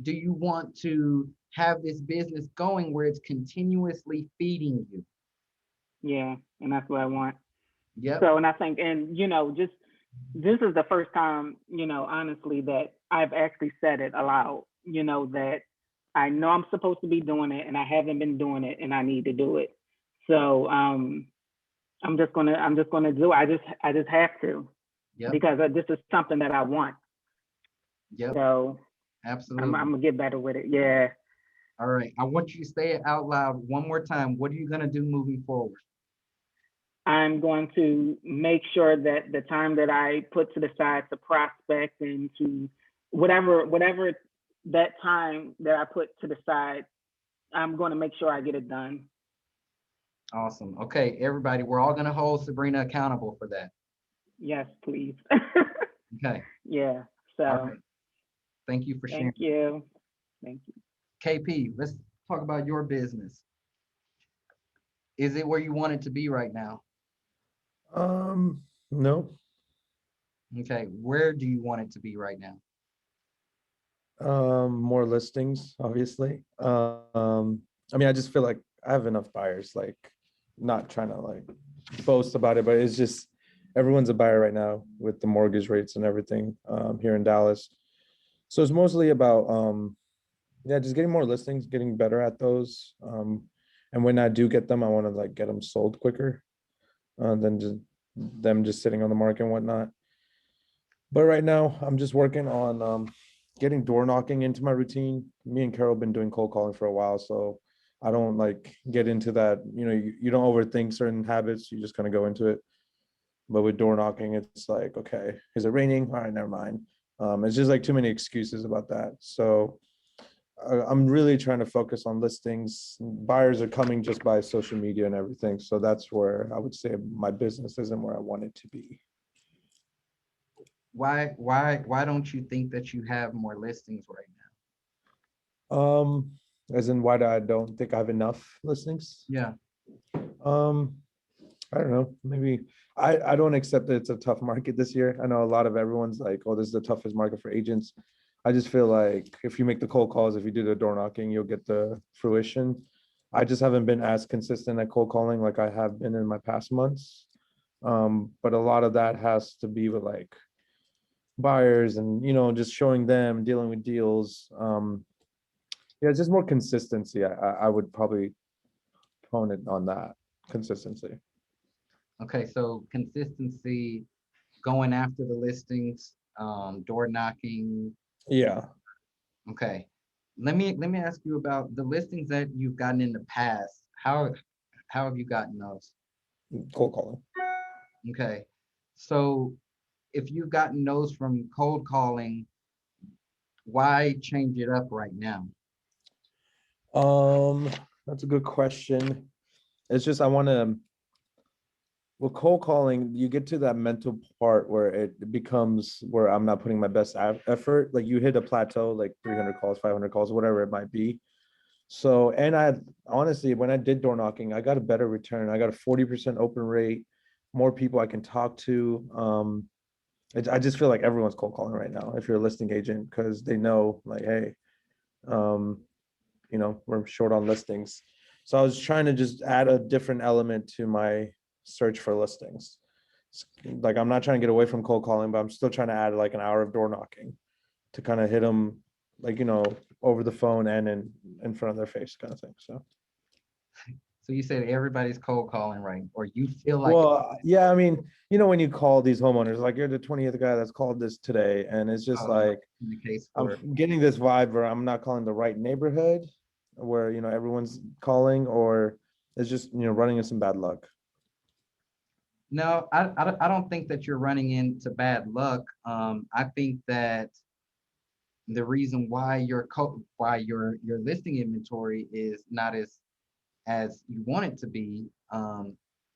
do you want to have this business going where it's continuously feeding you? yeah, and that's what I want. Yep. So, and I think, and you know, just this is the first time, you know, honestly, that I've actually said it aloud, you know, that I know I'm supposed to be doing it and I haven't been doing it and I need to do it. So, I'm just gonna do it. I just have to Yep. because this is something that I want. Yep. So I'm Absolutely. gonna get better with it. Yeah. All right. I want you to say it out loud one more time. What are you going to do moving forward? I'm going to make sure that the time that I put to the side to prospect and to whatever that time that I put to the side, I'm going to make sure I get it done. Awesome. Okay, everybody, we're all going to hold Sabrina accountable for that. Yes, please. Okay. Yeah. All So right. Thank you for sharing. thank you. Thank you. KP, let's talk about your business. Is it where you want it to be right now? No. Okay. Where do you want it to be right now? More listings, obviously. I mean, I just feel like I have enough buyers, like not trying to like boast about it, but it's just everyone's a buyer right now with the mortgage rates and everything here in Dallas. So it's mostly about Yeah, just getting more listings, getting better at those. And when I do get them, I want to like get them sold quicker, than just them just sitting on the market and whatnot. But right now, I'm just working on getting door knocking into my routine. Me and Carol been doing cold calling for a while, so I don't like get into that. You don't overthink certain habits. You just kind of go into it. But with door knocking, it's like, okay, is it raining? All right, never mind. It's just like too many excuses about that. So I'm really trying to focus on listings. Buyers are coming just by social media and everything. So that's where I would say my business isn't where I want it to be. Why don't you think that you have more listings right now? As in why I don't think I have enough listings. Yeah. Um, I don't know. Maybe I don't accept that it's a tough market this year. I know a lot of everyone's like, oh, this is the toughest market for agents. I just feel like if you make the cold calls, if you do the door knocking, you'll get the fruition. I just haven't been as consistent at cold calling like I have been in my past months. But a lot of that has to be with like buyers and just showing them, dealing with deals. Yeah, it's just more consistency. I would probably hone it on that consistency. Okay, so consistency, going after the listings, door knocking. Yeah. Okay. Let me ask you about the listings that you've gotten in the past. How have you gotten those? Cold calling. Okay. So if you've gotten those from cold calling, why change it up right now? That's a good question. It's just I want to. With cold calling, you get to that mental part where it becomes where I'm not putting my best effort. Like you hit a plateau, like 300 calls, 500 calls, whatever it might be. So, and I honestly, when I did door knocking, I got a better return. I got a 40% open rate, more people I can talk to. I just feel like everyone's cold calling right now if you're a listing agent because they know like, hey, um, we're short on listings. So I was trying to just add a different element to my search for listings. Like I'm not trying to get away from cold calling, but I'm still trying to add like an hour of door knocking to kind of hit them like, over the phone and in front of their face kind of thing. So you said everybody's cold calling, right? Or you feel like, Well, yeah, I mean, when you call these homeowners, like you're the 20th guy that's called this today, and it's just oh, like in the case for, I'm getting this vibe where I'm not calling the right neighborhood, where everyone's calling, or it's just running into some bad luck. no, I don't think that you're running into bad luck. I think that the reason why your listing inventory is not as you want it to be,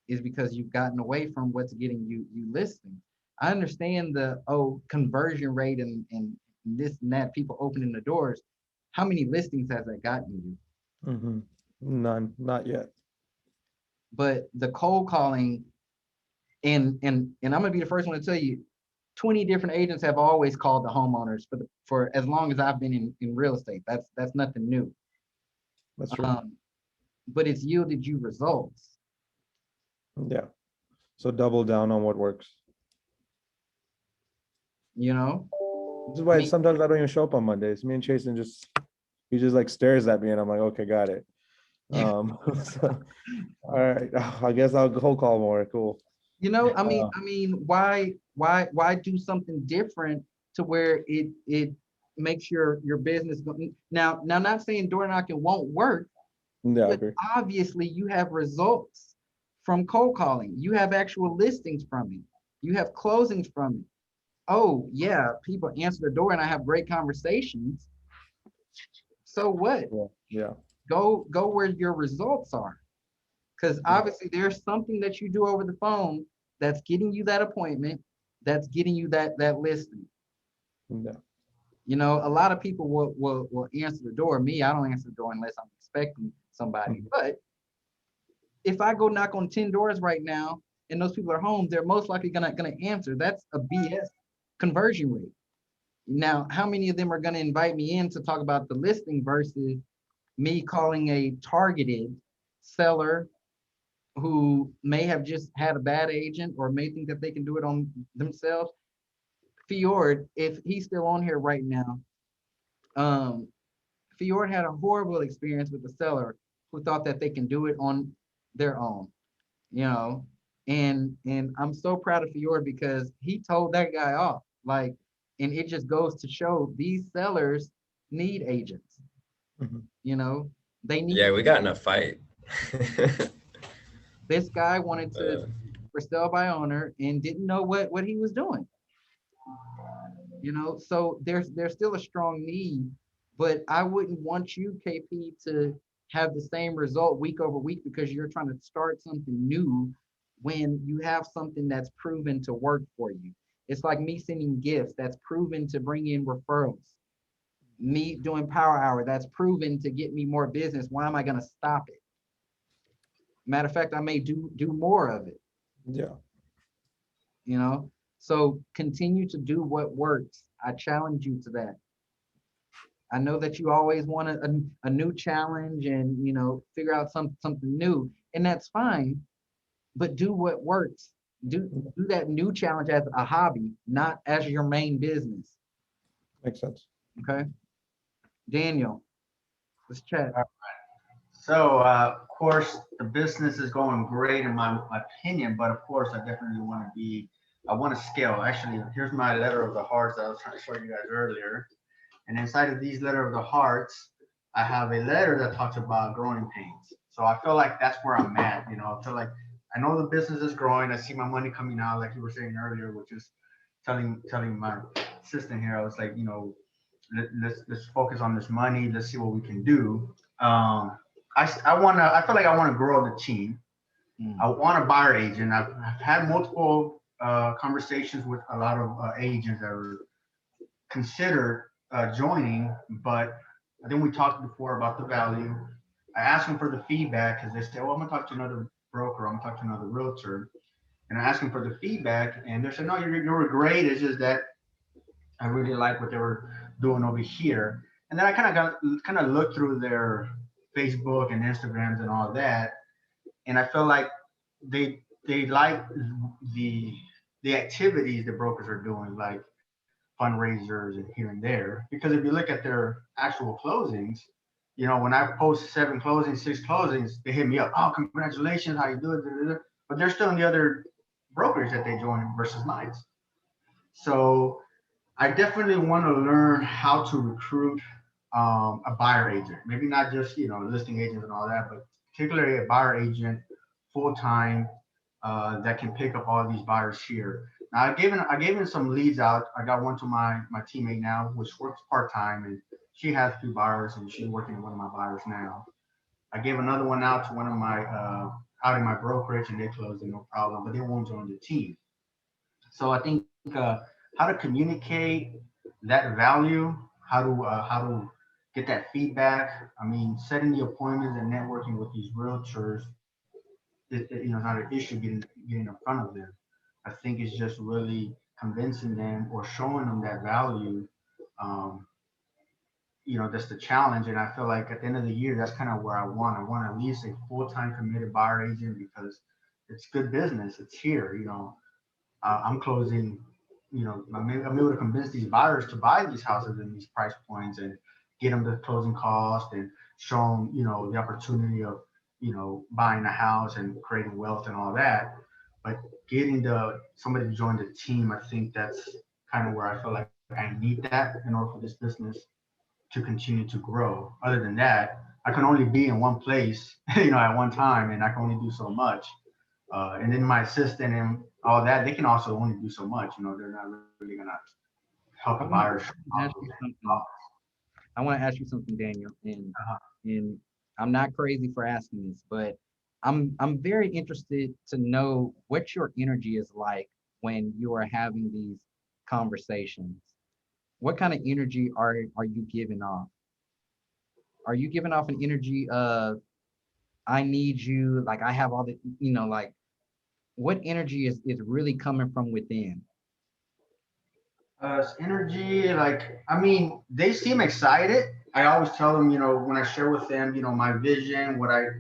is because you've gotten away from what's getting you listings. I understand the conversion rate and this and that, people opening the doors. How many listings has that gotten you? Mm-hmm. None, not yet. But the cold calling, and I'm gonna be the first one to tell you, 20 different agents have always called the homeowners for as long as I've been in real estate. That's nothing new. That's true. But it's yielded you results. Yeah. So double down on what works. You know, This is why I mean, sometimes I don't even show up on Mondays. Me and Chasen he just like stares at me and I'm like, okay, got it. So, all right. I guess I'll cold call more. Cool. I mean, why do something different to where it makes your business go now, not saying door knocking won't work, Yeah, I but agree. obviously you have results from cold calling. You have actual listings from it. You have closings from it. Oh yeah, people answer the door and I have great conversations. So what? Yeah. Go where your results are. Because obviously there's something that you do over the phone that's getting you that appointment, that's getting you that listing. Yeah. A lot of people will answer the door. Me, I don't answer the door unless I'm expecting somebody. Mhm. But if I go knock on 10 doors right now and those people are home, they're most likely gonna answer. That's a BS conversion rate. Now, how many of them are gonna invite me in to talk about the listing versus me calling a targeted seller who may have just had a bad agent or may think that they can do it on themselves? Fjord, if he's still on here right now, Fjord had a horrible experience with the seller who thought that they can do it on their own, you know, and I'm so proud of Fjord because he told that guy off. Like, and it just goes to show these sellers need agents. Mhm. You know, they need. Yeah, we got in a fight. This guy wanted to for sale by owner and didn't know what he was doing. You know, so there's still a strong need, but I wouldn't want you, KP, to have the same result week over week because you're trying to start something new when you have something that's proven to work for you. It's like me sending gifts that's proven to bring in referrals. Me doing Power Hour that's proven to get me more business. Why am I going to stop it? Matter of fact, I may do more of it. Yeah. You know, so continue to do what works. I challenge you to that. I know that you always want a new challenge and, you know, figure out something new, and that's fine, but do what works. Do that new challenge as a hobby, not as your main business. Makes sense. Okay. Daniel, let's chat. So, of course, the business is going great in my opinion, but of course, I definitely I want to scale. Actually, here's my letter of the hearts that I was trying to show you guys earlier. And inside of these letter of the hearts, I have a letter that talks about growing pains. So I feel like that's where I'm at. You know, I feel like I know the business is growing. I see my money coming out, like you were saying earlier, which is telling my assistant here. I was like, you know, let's focus on this money. Let's see what we can do. I feel like I want to grow the team. I want a buyer agent. I've had multiple conversations with a lot of agents that are considered joining, but I think we talked before about the value. I asked them for the feedback because they said, well, I'm gonna talk to another broker, I'm gonna talk to another realtor. And I asked them for the feedback and they said, no, you were great. It's just that I really like what they were doing over here. And then I kind of looked through their Facebook and Instagrams and all that. And I feel like they like the activities the brokers are doing, like fundraisers and here and there. Because if you look at their actual closings, you know, when I post 7 closings, 6 closings, they hit me up. Oh, congratulations, how you doing? But they're still in the other brokerage that they join versus mine. So I definitely want to learn how to recruit a buyer agent. Maybe not just, you know, listing agents and all that, but particularly a buyer agent full-time that can pick up all these buyers here. Now I gave him some leads out. I got one to my teammate now, which works part-time, and she has 2 buyers and she's working with one of my buyers now. I gave another one out to one of my out in my brokerage and they closed it, no problem, but they won't join the team. So I think how to communicate that value, how to get that feedback. I mean, setting the appointments and networking with these realtors, you know, not an issue getting in front of them. I think it's just really convincing them or showing them that value. You know, that's the challenge. And I feel like at the end of the year, that's kind of where I want at least a full-time committed buyer agent because it's good business. It's here, you know. I'm closing, you know, I'm able to convince these buyers to buy these houses in these price points and get them the closing cost and show them, you know, the opportunity of, you know, buying a house and creating wealth and all that. But getting somebody to join the team, I think that's kind of where I feel like I need that in order for this business to continue to grow. Other than that, I can only be in one place, you know, at one time, and I can only do so much. And then my assistant and all that, they can also only do so much. You know, they're not really gonna help a buyer. I want to ask you something, Daniel, and I'm not crazy for asking this, but I'm very interested to know what your energy is like when you are having these conversations. What kind of energy are you giving off? Are you giving off an energy of I need you, like I have all the, you know, like what energy is really coming from within? Energy, like, I mean, they seem excited. I always tell them, you know, when I share with them, you know, my vision, what I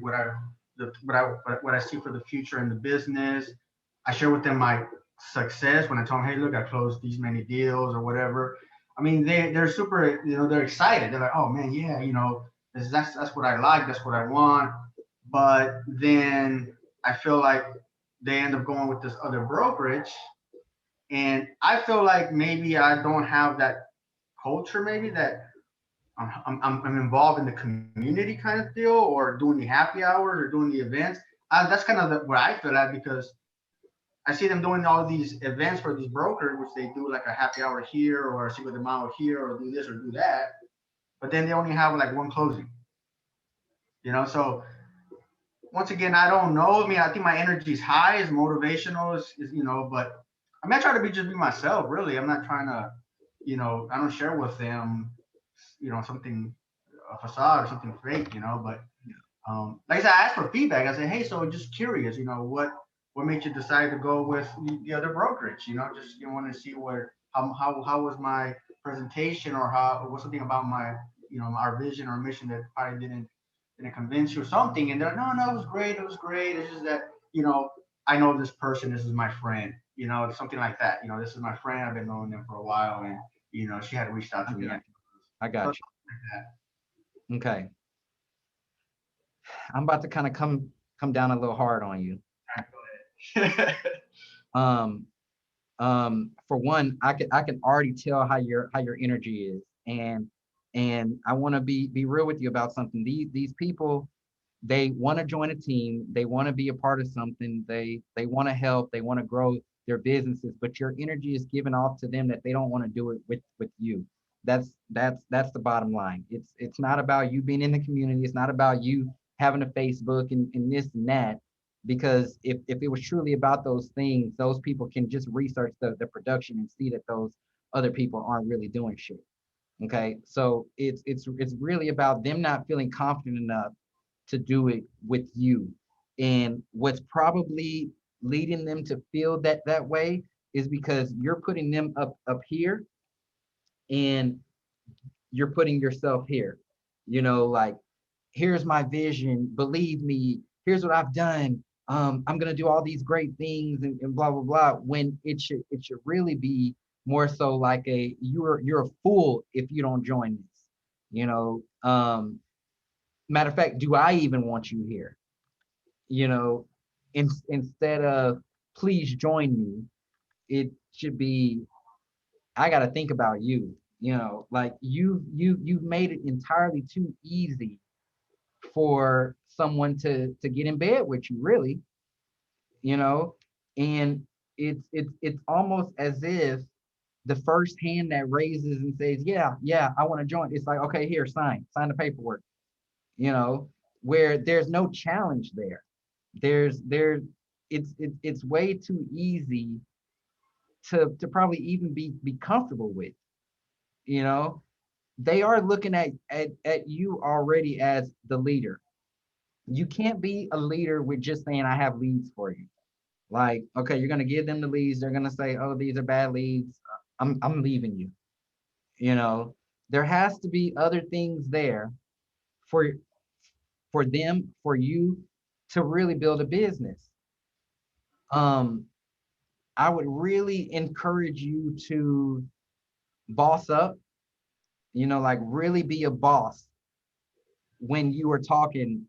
see for the future in the business. I share with them my success when I tell them, hey, look, I closed these many deals or whatever. I mean, they're super, they're excited. They're like, oh man, yeah, that's what I like, that's what I want. But then I feel like they end up going with this other brokerage, and I feel like maybe I don't have that culture, maybe that I'm involved in the community kind of deal, or doing the happy hours or doing the events. That's kind of what I feel like, because I see them doing all these events for these brokers, which they do like a happy hour here or a Cinco de Mayo here, or do this or do that. But then they only have like one closing, So once again, I don't know. I mean, I think my energy is high, is motivational, but I mean, I try to just be myself, really. I'm not trying to, I don't share with them, something, a facade or something fake, but like I said, I asked for feedback. I said, hey, so just curious, what made you decide to go with the other brokerage? Just want to see how was my presentation, or how was something about my, our vision or mission that probably didn't convince you or something. And they're like, no, it was great. It was great. It's just that, I know this person, this is my friend, something like that. This is my friend. I've been knowing them for a while, and, she had reached out to me. I got you. Okay. I'm about to kind of come down a little hard on you. For one, I can already tell how your energy is, and I want to be real with you about something. These people, they want to join a team, they want to be a part of something, they want to help, they want to grow their businesses, but your energy is given off to them that they don't want to do it with you. That's the bottom line. It's not about you being in the community. It's not about you having a Facebook and this and that. Because if it was truly about those things, those people can just research the production and see that those other people aren't really doing shit. Okay, so it's really about them not feeling confident enough to do it with you. And what's probably leading them to feel that way is because you're putting them up here, and you're putting yourself here. Like, here's my vision, believe me, here's what I've done. I'm gonna do all these great things and blah blah blah. When it should really be more so like you're a fool if you don't join this. Matter of fact, do I even want you here? Instead of please join me, it should be I got to think about you. Like you've made it entirely too easy for someone to get in bed with you, really. And it's almost as if the first hand that raises and says, yeah, I want to join, it's like, okay, here, sign the paperwork. Where there's no challenge there. It's way too easy to probably even be comfortable with. They are looking at you already as the leader. You can't be a leader with just saying, I have leads for you. Like, okay, you're gonna give them the leads. They're gonna say, oh, these are bad leads. I'm leaving you. There has to be other things there for them, for you to really build a business. I would really encourage you to boss up, like really be a boss when you are talking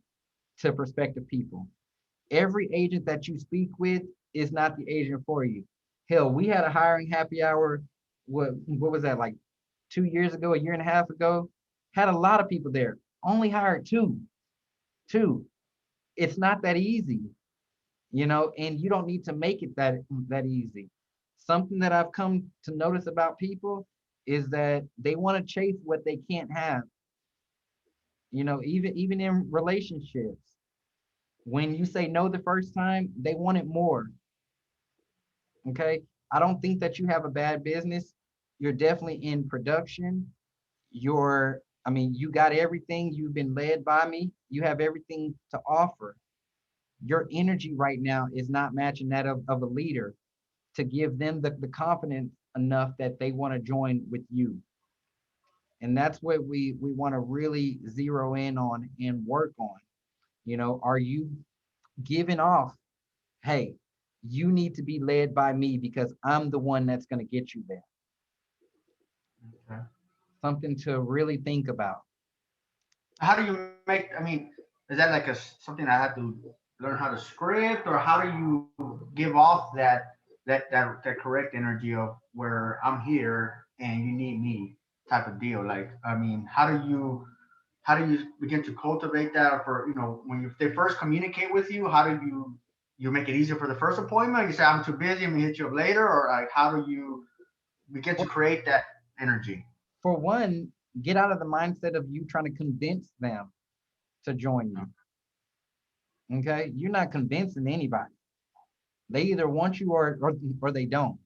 to prospective people. Every agent that you speak with is not the agent for you. Hell, we had a hiring happy hour. What was that, like 2 years ago, a year and a half ago? Had a lot of people there. Only hired two. It's not that easy, and you don't need to make it that easy. Something that I've come to notice about people is that they want to chase what they can't have. Even in relationships, when you say no the first time, they want it more. Okay, I don't think that you have a bad business. You're definitely in production. You got everything. You've been led by me. You have everything to offer. Your energy right now is not matching that of a leader to give them the confidence enough that they want to join with you. And that's what we want to really zero in on and work on. Are you giving off, hey, you need to be led by me because I'm the one that's going to get you there. Okay. Something to really think about. How do you make, I mean, is that like something I have to learn how to script, or how do you give off that correct energy of where I'm here and you need me type of deal? Like, I mean, how do you begin to cultivate that for, when they first communicate with you, how do you make it easier for the first appointment? You say, I'm too busy, I'm gonna hit you up later, or like, how do you begin to create that energy? For one, get out of the mindset of you trying to convince them to join you. Okay, you're not convincing anybody. They either want you or they don't.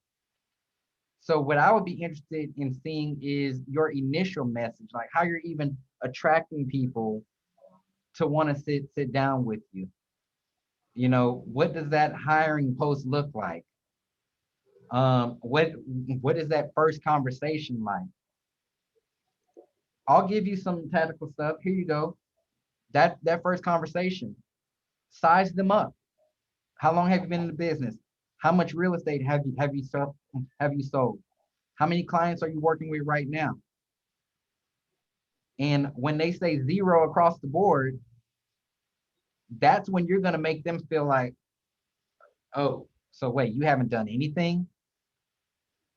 So what I would be interested in seeing is your initial message, like how you're even attracting people to want to sit down with you. What does that hiring post look like? What is that first conversation like? I'll give you some tactical stuff. Here you go. That first conversation, size them up. How long have you been in the business? How much real estate have you sold? How many clients are you working with right now? And when they say 0 across the board, that's when you're going to make them feel like, oh, so wait, you haven't done anything?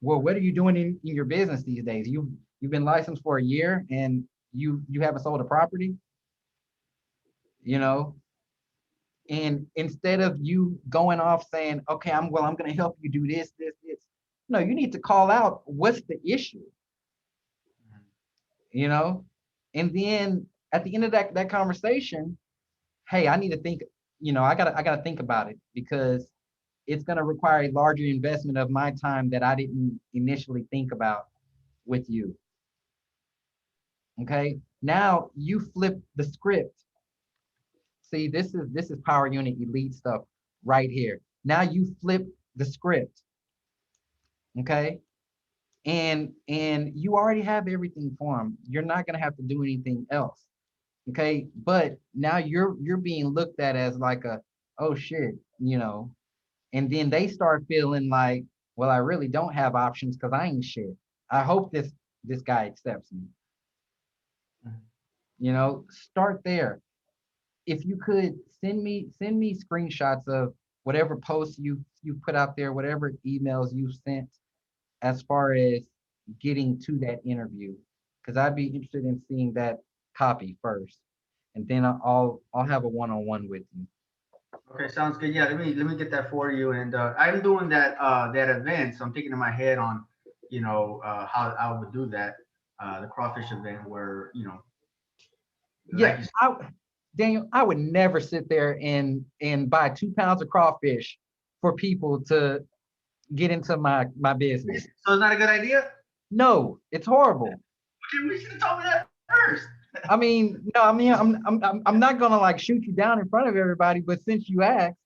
Well, what are you doing in your business these days? You've been licensed for a year and you haven't sold a property? And instead of you going off saying, okay, I'm going to help you do this. No, you need to call out what's the issue, and then at the end of that conversation, hey, I need to think, I gotta think about it, because it's going to require a larger investment of my time that I didn't initially think about with you. Okay, now you flip the script. See, this is Power Unit Elite stuff right here. Now you flip the script. Okay, and you already have everything for them. You're not gonna have to do anything else. Okay, but now you're being looked at as like oh shit, and then they start feeling like, well, I really don't have options because I ain't shit. I hope this guy accepts me. Start there. If you could send me screenshots of whatever posts you put out there, whatever emails you've sent, as far as getting to that interview, because I'd be interested in seeing that copy first, and then I'll have a one-on-one with you. Okay, sounds good. Yeah, let me get that for you. And I'm doing that event, so I'm thinking in my head on, how I would do that, the crawfish event where, Yeah, Daniel, I would never sit there and buy 2 pounds of crawfish for people to get into my business. So it's not a good idea? No, it's horrible. Okay, we should have told me that first. I mean, no, I'm not gonna like shoot you down in front of everybody, but since you asked,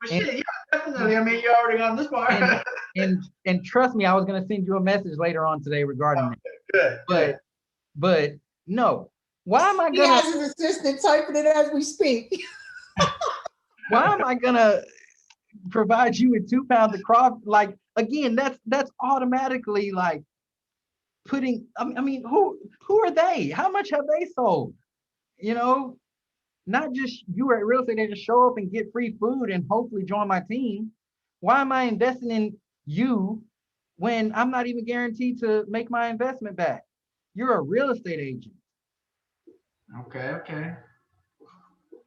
But shit, yeah, definitely. I mean, you're already on this part. and trust me, I was gonna send you a message later on today regarding that. Good. But no. Why am I He gonna? has his assistant typing it as we speak. Why am I gonna provide you with 2 pounds of crawfish? Like, again, that's automatically like putting. I mean, who are they? How much have they sold? Not just you at real estate. They just show up and get free food and hopefully join my team. Why am I investing in you when I'm not even guaranteed to make my investment back? You're a real estate agent. Okay.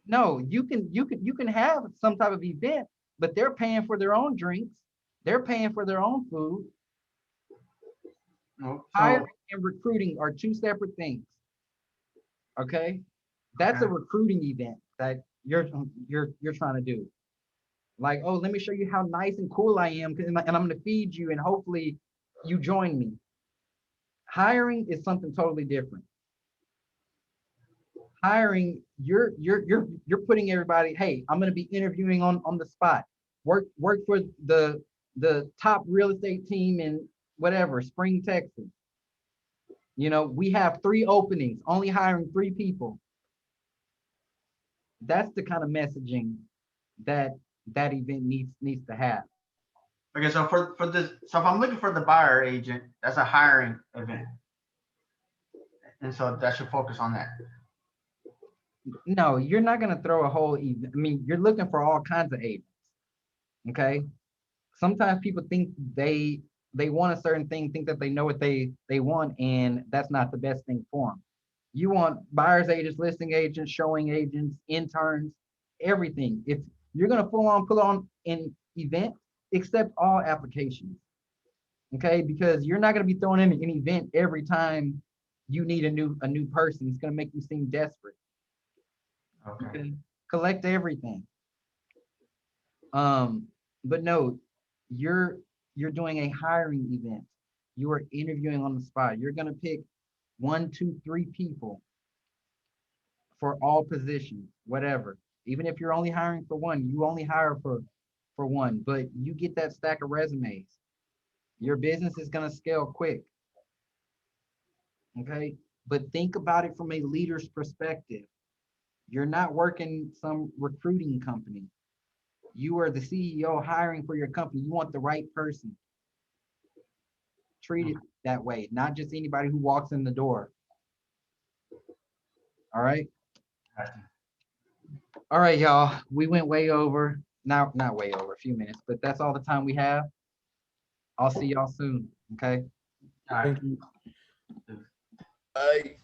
No, you can have some type of event, but they're paying for their own drinks. They're paying for their own food. No, Hiring and recruiting are 2 separate things. Okay, that's a recruiting event that you're trying to do. Like, oh, let me show you how nice and cool I am, and I'm going to feed you, and hopefully you join me. Hiring is something totally different. Hiring, you're putting everybody, hey, I'm going to be interviewing on the spot. Work for the top real estate team in whatever, Spring, Texas. We have 3 openings, only hiring 3 people. That's the kind of messaging that event needs to have. Okay, so for this, so if I'm looking for the buyer agent, that's a hiring event. And so that should focus on that. No, you're not gonna throw a whole event. I mean, you're looking for all kinds of agents. Okay. Sometimes people think they want a certain thing, think that they know what they want, and that's not the best thing for them. You want buyers agents, listing agents, showing agents, interns, everything. If you're gonna full on put on an event, accept all applications. Okay, because you're not gonna be throwing in an event every time you need a new person. It's gonna make you seem desperate. Okay. Okay, collect everything. But no, you're doing a hiring event. You are interviewing on the spot. You're gonna pick 1, 2, 3 people for all positions, whatever. Even if you're only hiring for one, you only hire for one, but you get that stack of resumes. Your business is gonna scale quick. Okay, but think about it from a leader's perspective. You're not working some recruiting company. You are the CEO hiring for your company. You want the right person. Treat it that way, not just anybody who walks in the door. All right. All right, y'all. We went way over. Not way over, a few minutes, but that's all the time we have. I'll see y'all soon. Okay. All right. Thank you. I